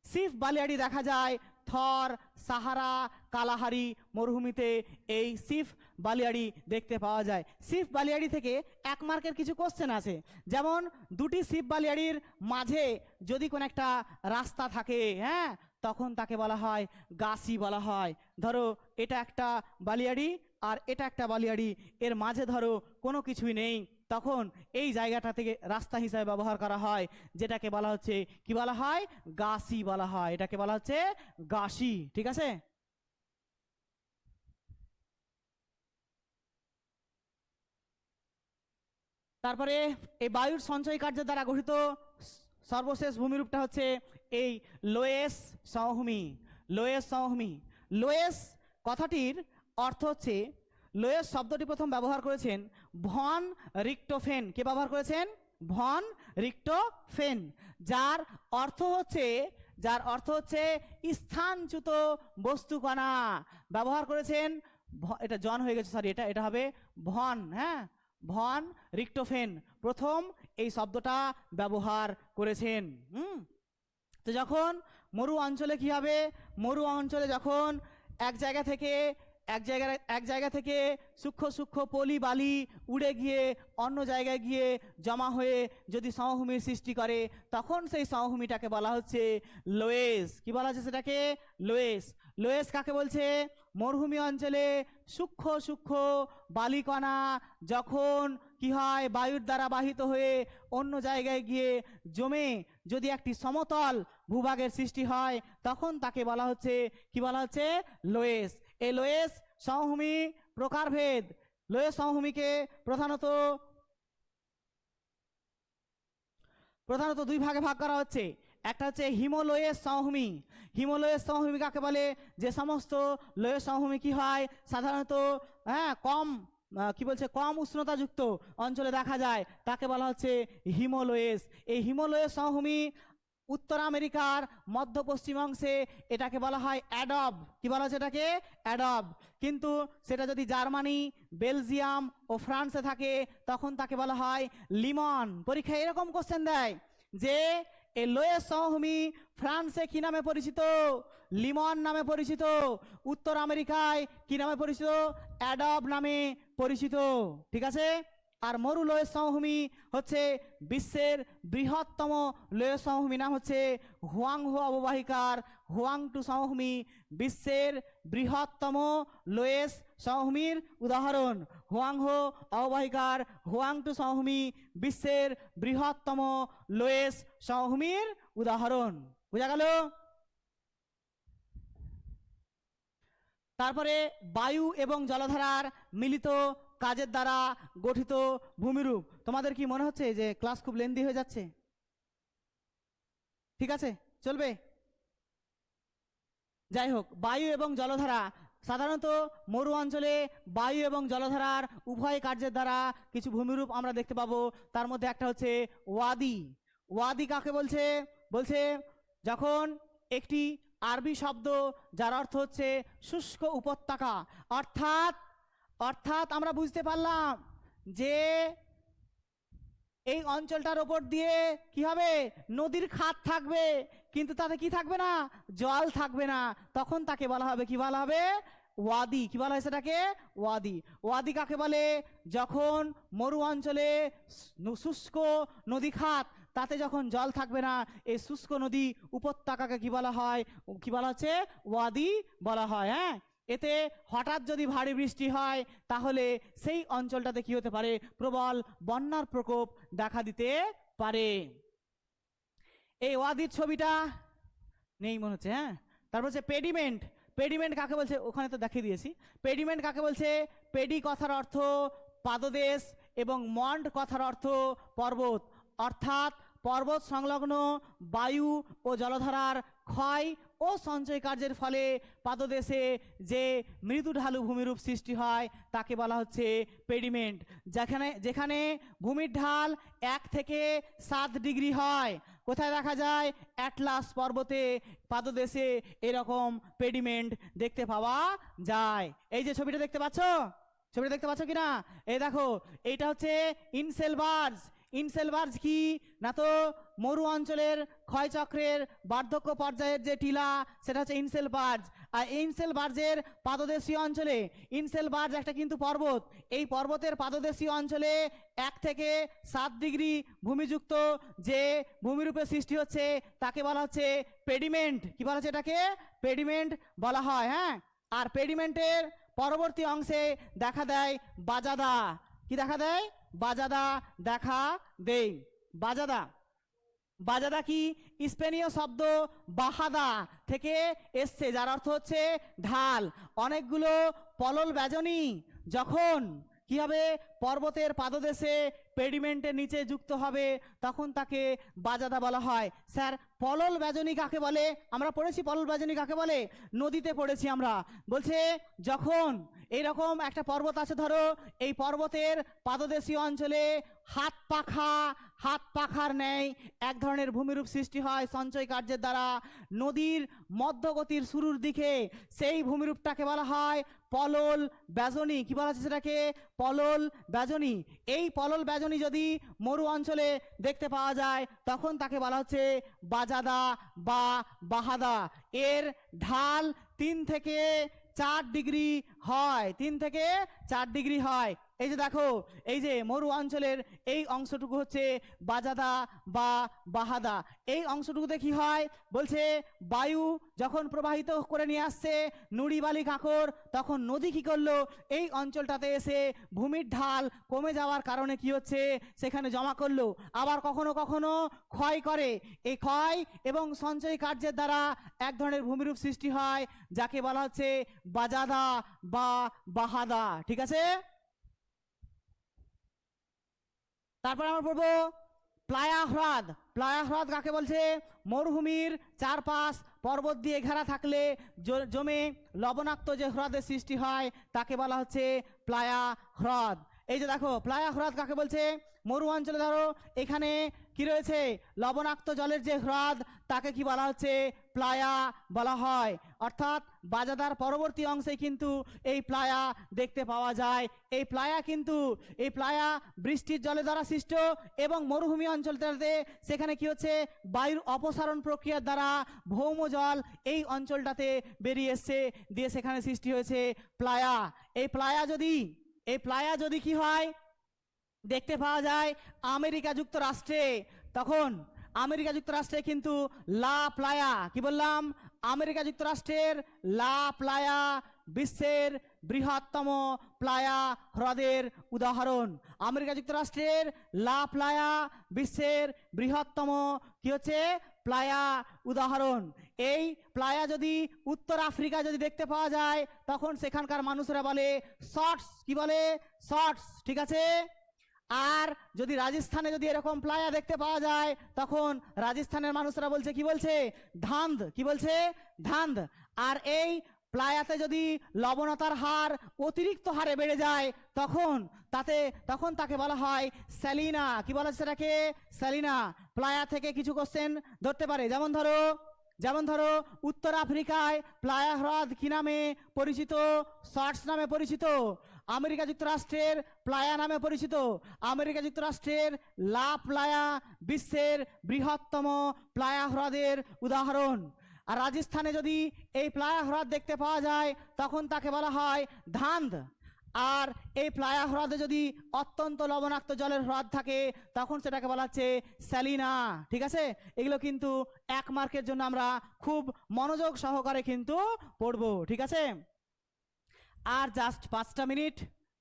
সিফ বালিয়াড়ি দেখা যায় থর, সাহারা, কালাহারি মরুভূমিতে এই সিফ বালিয়াড়ি দেখতে পাওয়া যায়। সিফ বালিয়াড়ি থেকে 1 মার্কের কিছু কোশ্চেন আছে, যেমন দুটি সিফ বালিয়াড়ির মাঝে যদি কোনো একটা রাস্তা থাকে, হ্যাঁ, তখন তাকে বলা হয় গাছি বলা হয়। ধরো এটা একটা বালিয়াড়ি আর এটা একটা বালিয়াড়ি, এর মাঝে ধরো কোনো কিছুই নেই, তখন এই জায়গাটা থেকে রাস্তা হিসাবে ব্যবহার করা হয়, যেটাকে বলা হচ্ছে, কি বলা হয়? গাছি বলা হয়। এটাকে বলা হচ্ছে গাছি, ঠিক আছে? তারপরে এই বায়ুর সঞ্চয় কার্যের দ্বারা গঠিত সর্বশেষ ভূমিরূপটা হচ্ছে এই লোয়েস সমভূমি। লোয়েস সমভূমি, লোয়েস কথাটির অর্থ হচ্ছে, লোয়েস শব্দটি প্রথম ব্যবহার করেছেন ভন রিক্টোফেন। কে ব্যবহার করেছেন? ভন রিক্টোফেন, যার অর্থ হচ্ছে, স্থানচ্যুত বস্তুকণা। ব্যবহার করেছেন, এটা জন হয়ে গেছে, সরি, এটা হবে ভন, হ্যাঁ, ভন রিক্টোফেন প্রথম এই শব্দটা ব্যবহার করেছেন। তো যখন মরু অঞ্চলে কি হবে? মরু অঞ্চলে যখন এক জায়গা থেকে সূক্ষ্ম সূক্ষ্ম পলি বালি উড়ে গিয়ে অন্য জায়গায় গিয়ে জমা হয়ে যদি সমভূমির সৃষ্টি করে, তখন সেই সমভূমিটাকে বলা হচ্ছে লোয়েস। কি বলা হচ্ছে সেটাকে? লোয়েস। লোয়েস কাকে বলছে? মরুভূমি অঞ্চলে সূক্ষ্ম সূক্ষ্ম বালিকণা যখন কি হয় বায়ুর দ্বারা বাহিত হয়ে অন্য জায়গায় গিয়ে জমে যদি একটি সমতল ভূভাগের সৃষ্টি হয় তখন তাকে বলা হচ্ছে কি বলা হচ্ছে? লোয়েস। এই লোয়েস সমভূমি প্রকারভেদ। লোয়েস সমভূমিকে প্রধানত দুই ভাগে ভাগ করা হচ্ছে। একটা হচ্ছে হিমোলোয়েস সমভূমি। হিমোলোয়েস সমভূমি কাকে বলে? যে সমস্ত লোয়েস সমভূমি কি হয় সাধারণত কম কি বলছে কম উষ্ণতাযুক্ত অঞ্চলে দেখা যায় তাকে বলা হচ্ছে হিমোলোয়েস। এই হিমোলোয়েস সমভূমি উত্তর আমেরিকার মধ্য পশ্চিম অংশে এটাকে বলা হয় অ্যাডব। কি বলা হচ্ছে এটাকে? অ্যাডব। কিন্তু সেটা যদি জার্মানি, বেলজিয়াম ও ফ্রান্সে থাকে তখন তাকে বলা হয় লিমন। পরীক্ষায় এরকম কোশ্চেন দেয় যে এই লোয়েস সমভূমি ফ্রান্সে কি নামে পরিচিত? লিমন নামে পরিচিত। উত্তর আমেরিকায় কি নামে পরিচিত? অ্যাডব নামে পরিচিত। ঠিক আছে। আর মরু লোয়েস সমভূমি হচ্ছে বিশ্বের বৃহত্তম লোয়েস সমভূমি, নাম হচ্ছে হুয়াংহো অববাহিকার হুয়াংটু সমভূমি বিশ্বের বৃহত্তম লোয়েস সমভূমির উদাহরণ। হুয়াংহো অববাহিকার হুয়াংটু সমভূমি বিশ্বের বৃহত্তম লোয়েস সমভূমির উদাহরণ। বোঝা গেল? তারপরে বায়ু এবং জলধারার মিলিত কাজের দ্বারা গঠিত ভূমিরূপ। তোমাদের কি মনে হচ্ছে যে ক্লাস খুব লেন্দি হয়ে যাচ্ছে? ঠিক আছে, চলবে। যাই হোক, বায়ু এবং জলধারা সাধারণত মরু অঞ্চলে বায়ু এবং জলধারার উভয় কার্যের দ্বারা কিছু ভূমিরূপ আমরা দেখতে পাবো। তার মধ্যে একটা হচ্ছে ওয়াদি। ওয়াদি কাকে বলছে? বলছে যখন একটি আরবি শব্দ যার অর্থ হচ্ছে শুষ্ক উপত্যকা, অর্থাৎ আমরা বুঝতে পারলাম যে এই অঞ্চলটার ওপর দিয়ে কি হবে? নদীর খাত থাকবে, কিন্তু তাতে কি থাকবে না? জল থাকবে না। তখন তাকে বলা হবে কি বলা হবে? ওয়াদি। কি বলা হয় সেটাকে? ওয়াদি। ওয়াদি কাকে বলে? যখন মরু অঞ্চলে শুষ্ক নদী খাত তাতে যখন জল থাকবে না, এই শুষ্ক নদী উপত্যকাকে কি বলা হয়? কি বলা হচ্ছে? ওয়াদি বলা হয়। হ্যাঁ, এতে হঠাৎ যদি ভারী বৃষ্টি হয় তাহলে সেই অঞ্চলটাতে কি হতে পারে? প্রবল বন্যার প্রকোপ দেখা দিতে পারে। এই ওয়াদির ছবিটা নেই মনে হচ্ছে। হ্যাঁ, তারপর হচ্ছে পেডিমেন্ট। পেডিমেন্ট কাকে বলছে? ওখানে তো দেখিয়ে দিয়েছি। পেডিমেন্ট কাকে বলছে? পেডি কথার অর্থ পাদদেশ এবং মন্ড কথার অর্থ পর্বত। অর্থাৎ পর্বত সংলগ্ন বায়ু ও জলধারার ক্ষয় ও সঞ্চয় কার্যের ফলে পাদদেশে যে মৃদু ঢালু ভূমিরূপ সৃষ্টি হয় তাকে বলা হচ্ছে পেডিমেন্ট। যেখানে ভূমির ঢাল 1 থেকে 7 ডিগ্রি হয়। কোথায় দেখা যায়? অ্যাটলাস পর্বতে পাদদেশে এরকম পেডিমেন্ট দেখতে পাওয়া যায়। এই যে ছবিটা দেখতে পাচ্ছ, ছবিটা দেখতে পাচ্ছ কিনা? এই দেখো, এইটা হচ্ছে ইনসেলবার্জ। ইনসেলবার্জ কি না তো মরু অঞ্চলের ক্ষয়চক্রের বার্ধক্য পর্যায়ের যে টিলা সেটা হচ্ছে ইনসেলবার্জ। আর ইনসেলবার্জের পাদদেশীয় অঞ্চলে, ইনসেলবার্জ একটা কিন্তু পর্বত, এই পর্বতের পাদদেশীয় অঞ্চলে 1 থেকে 7 ডিগ্রি ভূমিযুক্ত যে ভূমিরূপে সৃষ্টি হচ্ছে তাকে বলা হচ্ছে পেডিমেন্ট। কি বলা হচ্ছে? এটাকে পেডিমেন্ট বলা হয়। হ্যাঁ, আর পেডিমেন্টের পরবর্তী অংশে দেখা দেয় বাজাদা। কি দেখা দেয়? বাজাদা দেখা দেয়। বাজাদা, বাজাদা কি স্পেনীয় শব্দ বাহাদা থেকে এসছে, যার অর্থ হচ্ছে ঢাল। অনেকগুলো পলল ব্যজনী যখন কি হবে পর্বতের পাদদেশে পেডিমেন্টের নিচে যুক্ত হবে তখন তাকে বাজাদা বলা হয়। স্যার, পলল ব্যজনী কাকে বলে? আমরা পড়েছি পলল ব্যজনী কাকে বলে, নদীতে পড়েছি আমরা। বলছে যখন এইরকম একটা পর্বত আছে, ধরো এই পর্বতের পাদদেশীয় অঞ্চলে হাত পাখার ন্যায় এক ধরনের ভূমিরূপ সৃষ্টি হয় সঞ্চয় কার্যের দ্বারা নদীর মধ্যগতির শুরুর দিকে, সেই ভূমিরূপটাকে বলা হয় পলল ব্যজনী। কি বলা হচ্ছে সেটাকে? পলল ব্যজনী। এই পলল ব্যজনী যদি মরু অঞ্চলে দেখতে পাওয়া যায় তখন তাকে বলা হচ্ছে বাজাদা বা বাহাদা। এর ঢাল 3 থেকে 4 ডিগ্রি হয়, 3 থেকে 4 ডিগ্রি হয়। এই যে দেখো, এই যে মরু অঞ্চলের এই অংশটুকু হচ্ছে বাজাদা বা বাহাদা। এই অংশটুকুতে কি হয় বলছে, বায়ু যখন প্রবাহিত করে নিয়ে আসছে নুড়ি বালি কাঁকর, তখন নদী কি করলো, এই অঞ্চলটাতে এসে ভূমির ঢাল কমে যাওয়ার কারণে কি হচ্ছে সেখানে জমা করলো। আবার কখনো কখনো ক্ষয় করে। এই ক্ষয় এবং সঞ্চয় কার্যের দ্বারা এক ধরনের ভূমিরূপ সৃষ্টি হয়, যাকে বলা হচ্ছে বাজাদা বা বাহাদা। ঠিক আছে, তারপর আমরা পড়বো প্লায়া হ্রদ। প্লায়া হ্রদ কাকে বলছে, মরুভূমির চারপাশ পর্বত দিয়ে ঘেরা থাকলে জমে লবণাক্ত যে হ্রদের সৃষ্টি হয় তাকে বলা হচ্ছে প্লায়া হ্রদ। এই যে দেখো, প্লায়া হ্রদ কাকে বলছে, মরু অঞ্চলে ধরো এখানে কি রয়েছে, লবণাক্ত জলের যে হ্রদ তাকে কি বলা হচ্ছে, প্লায়া বলা হয়। অর্থাৎ বাজাদার পরবর্তী অংশে কিন্তু এই প্লায়া দেখতে পাওয়া যায়। এই প্লায়া বৃষ্টির জলের দ্বারা সৃষ্ট এবং মরুভূমি অঞ্চলটাতে সেখানে কি হচ্ছে, বায়ুর অপসারণ প্রক্রিয়ার দ্বারা ভৌম জল এই অঞ্চলটাতে বেরিয়ে এসছে, দিয়ে সেখানে সৃষ্টি হয়েছে প্লায়া। এই প্লায়া যদি কি হয় দেখতে পাওয়া যায় আমেরিকা যুক্তরাষ্ট্রে, তখন আমেরিকা যুক্তরাষ্ট্রে কিন্তু লা প্লায়া, কি বললাম, আমেরিকা যুক্তরাষ্ট্রের লা প্লায়া বিশ্বের বৃহত্তম প্লায়া হ্রদের উদাহরণ। আমেরিকা যুক্তরাষ্ট্রের লা প্লায়া বিশ্বের বৃহত্তম কি হচ্ছে, প্লায়া উদাহরণ। এই প্লায়া যদি উত্তর আফ্রিকা যদি দেখতে পাওয়া যায় তখন সেখানকার মানুষেরা বলে শর্টস, কি বলে, শর্টস। ঠিক আছে, আর যদি রাজস্থানে যদি এরকম প্লায়া দেখতে পাওয়া যায় তখন রাজস্থানের মানুষরা বলছে, কি বলছে, ধান্ধ, কি বলছে, ধান্ধ। আর এই প্লায়াতে যদি লবণতার হার অতিরিক্ত হারে বেড়ে যায় তখন তাকে বলা হয় স্যালিনা, কি বলা হচ্ছে সেটাকে, স্যালিনা। প্লায়া থেকে কিছু কোশ্চেন ধরতে পারে, যেমন ধরো উত্তর আফ্রিকায় প্লায়া হ্রদ কি নামে পরিচিত, শর্টস নামে পরিচিত। আমেরিকা যুক্তরাষ্ট্রের প্লায়া নামে পরিচিত। আমেরিকা যুক্তরাষ্ট্রের লা প্লায়া বিশ্বের বৃহত্তম প্লায়া হ্রদের উদাহরণ। আর রাজস্থানে যদি এই প্লায়া হ্রদ দেখতে পাওয়া যায় তখন তাকে বলা হয় ধান্ধ। আর এই প্লায়া হ্রদে যদি অত্যন্ত লবণাক্ত জলের হ্রদ থাকে তখন সেটাকে বলা হচ্ছে স্যালিনা। ঠিক আছে, এগুলো কিন্তু 1 মার্কের জন্য আমরা খুব মনোযোগ সহকারে কিন্তু পড়বো। ঠিক আছে, আর জাস্ট 5টা মিনিট,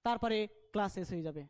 তারপরে ক্লাস শেষ হয়ে যাবে।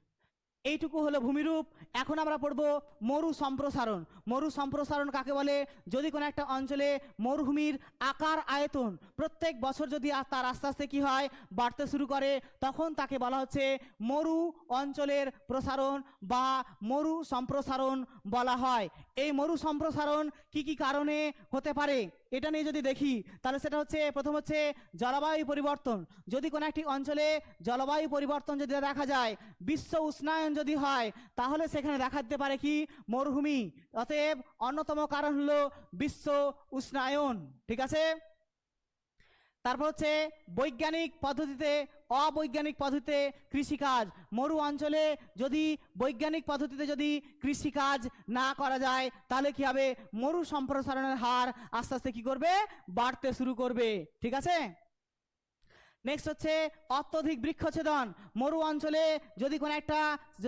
এইটুকু হলো ভূমিরূপ। এখন আমরা পড়বো মরু সম্প্রসারণ। মরু সম্প্রসারণ কাকে বলে, যদি কোনো একটা অঞ্চলে মরুভূমির আকার আয়তন প্রত্যেক বছর যদি তার আস্তে আস্তে কি হয় বাড়তে শুরু করে তখন তাকে বলা হচ্ছে মরু অঞ্চলের প্রসারণ বা মরু সম্প্রসারণ বলা হয়। এই মরু সম্প্রসারণ কি কি কারণে হতে পারে এটা নিয়ে যদি দেখি তাহলে সেটা হচ্ছে, প্রথম হচ্ছে জলবায়ু পরিবর্তন। যদি কোনো একটি অঞ্চলে জলবায়ু পরিবর্তন যদি দেখা যায়, বিশ্ব উষ্ণায়ন যদি হয় তাহলে সেখানে দেখা দিতে পারে কি, মরুভূমি। অতএব অন্যতম কারণ হলো বিশ্ব উষ্ণায়ন। ঠিক আছে, তারপর হচ্ছে বৈজ্ঞানিক পদ্ধতিতে অবৈজ্ঞানিক পদ্ধতিতে কৃষিকাজ। মরু অঞ্চলে যদি বৈজ্ঞানিক পদ্ধতিতে যদি কৃষিকাজ না করা যায় তাহলে কি হবে, মরু সম্প্রসারণের হার আস্তে আস্তে কি করবে, বাড়তে শুরু করবে। ঠিক আছে, নেক্সট হচ্ছে অত্যধিক বৃক্ষছেদন। মরু অঞ্চলে যদি কোনো একটা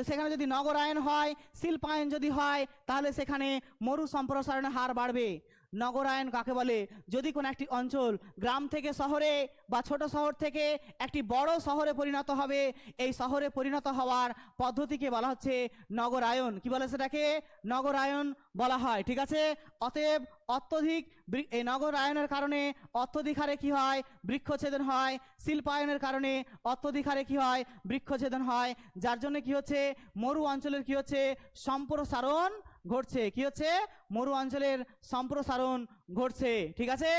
সেখানে যদি নগরায়ন হয়, শিল্পায়ন যদি হয় তাহলে সেখানে মরু সম্প্রসারণের হার বাড়বে। নগরায়ন কাকে বলে, যদি কোনো একটি অঞ্চল গ্রাম থেকে শহরে বা ছোট শহর থেকে একটি বড় শহরে পরিণত হবে, এই শহরে পরিণত হওয়ার পদ্ধতিকে বলা হচ্ছে নগরায়ন। কি বলে সেটাকে, নগরায়ন বলা হয়। ঠিক আছে, অতএব অত্যধিক এই নগরায়নের কারণে অত্যধিক হারে কি হয়, বৃক্ষছেদন হয়। শিল্পায়নের কারণে অত্যধিক হারে কি হয়, বৃক্ষছেদন হয়, যার জন্য কি হচ্ছে, মরু অঞ্চলের কি হচ্ছে, সম্প্রসারণ ঘটছে। কি হচ্ছে, মরু অঞ্চলের সম্প্রসারণ ঘটছে। ঠিক আছে,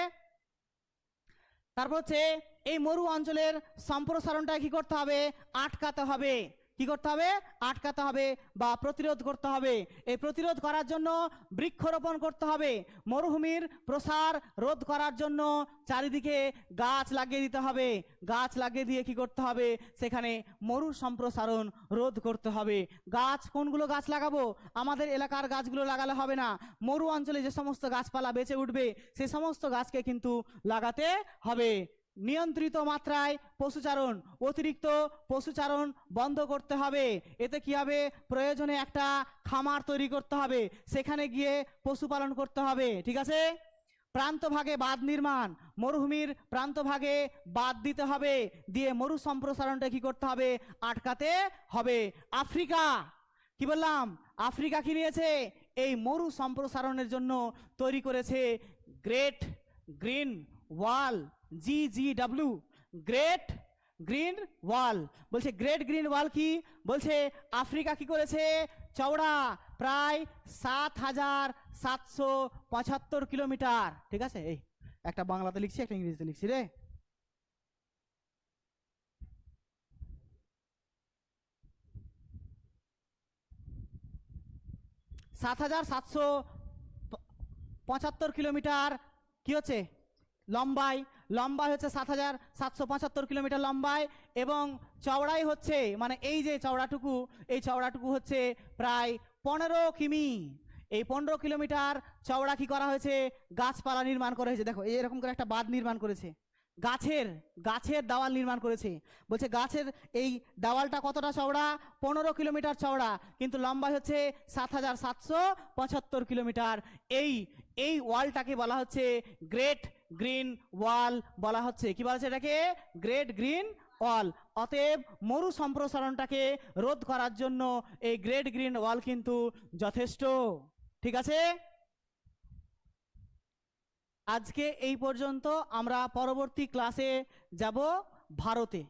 তারপর হচ্ছে এই মরু অঞ্চলের সম্প্রসারণটা কি করতে হবে, আটকাতে হবে। কি করতে হবে, আটকাতে হবে বা প্রতিরোধ করতে হবে। এই প্রতিরোধ করার জন্য বৃক্ষরোপণ করতে হবে। মরুভূমির প্রসার রোধ করার জন্য চারিদিকে গাছ লাগিয়ে দিতে হবে। গাছ লাগিয়ে দিয়ে কি করতে হবে, সেখানে মরু সম্প্রসারণ রোধ করতে হবে। গাছ কোনগুলো গাছ লাগাবো, আমাদের এলাকার গাছগুলো লাগালে হবে না, মরু অঞ্চলে যে সমস্ত গাছপালা বেঁচে উঠবে সে সমস্ত গাছকে কিন্তু লাগাতে হবে। নিয়ন্ত্রিত মাত্রায় পশুচারণ, অতিরিক্ত পশুচারণ বন্ধ করতে হবে। এতে কি হবে, প্রয়োজনে একটা খামার তৈরি করতে হবে, সেখানে গিয়ে পশুপালন করতে হবে। ঠিক আছে। প্রান্তভাগে বাঁধ নির্মাণ, মরুভূমির প্রান্তভাগে বাঁধ দিতে হবে, দিয়ে মরু সম্প্রসারণটা কি করতে হবে, আটকাতে হবে। আফ্রিকা, কি বললাম, আফ্রিকা কি নিয়েছে, এই মরু সম্প্রসারণের জন্য তৈরি করেছে গ্রেট গ্রিন ওয়াল, GGW, গ্রেট গ্রিন ওয়াল। বলছে গ্রেট গ্রিন ওয়াল কি বলছে, আফ্রিকা কি করেছে, চওড়া প্রায় 7,775 কিলোমিটার। ঠিক আছে, এই একটা বাংলাতে লিখছি, একটা ইংরেজিতে লিখছি রে। 7,775 কিলোমিটার কি হচ্ছে লম্বাই, লম্বাই হচ্ছে 7,775 কিলোমিটার লম্বাই, এবং চওড়াই হচ্ছে, মানে এই যে চওড়াটুকু, এই চওড়াটুকু হচ্ছে প্রায় 15 কিমি। এই 15 কিলোমিটার চওড়া কি করা হয়েছে, গাছপালা নির্মাণ করা হয়েছে। দেখো এরকম করে একটা বাঁধ নির্মাণ করেছে, গাছের গাছের দেওয়াল নির্মাণ করেছে। বলছে গাছের এই দেওয়ালটা কতটা চওড়া, 15 কিলোমিটার চওড়া, কিন্তু লম্বাই হচ্ছে 7,775 কিলোমিটার। এই এই ওয়ালটাকে বলা হচ্ছে গ্রেট গ্রিন ওয়াল বলা হচ্ছে। কি বলা হচ্ছে এটাকে, গ্রেট গ্রিন ওয়াল। অতএব মরু সম্প্রসারণটাকে রোধ করার জন্য এই গ্রেট গ্রিন ওয়াল কিন্তু যথেষ্ট। ঠিক আছে, আজকে এই পর্যন্ত। আমরা পরবর্তী ক্লাসে যাব ভারতে।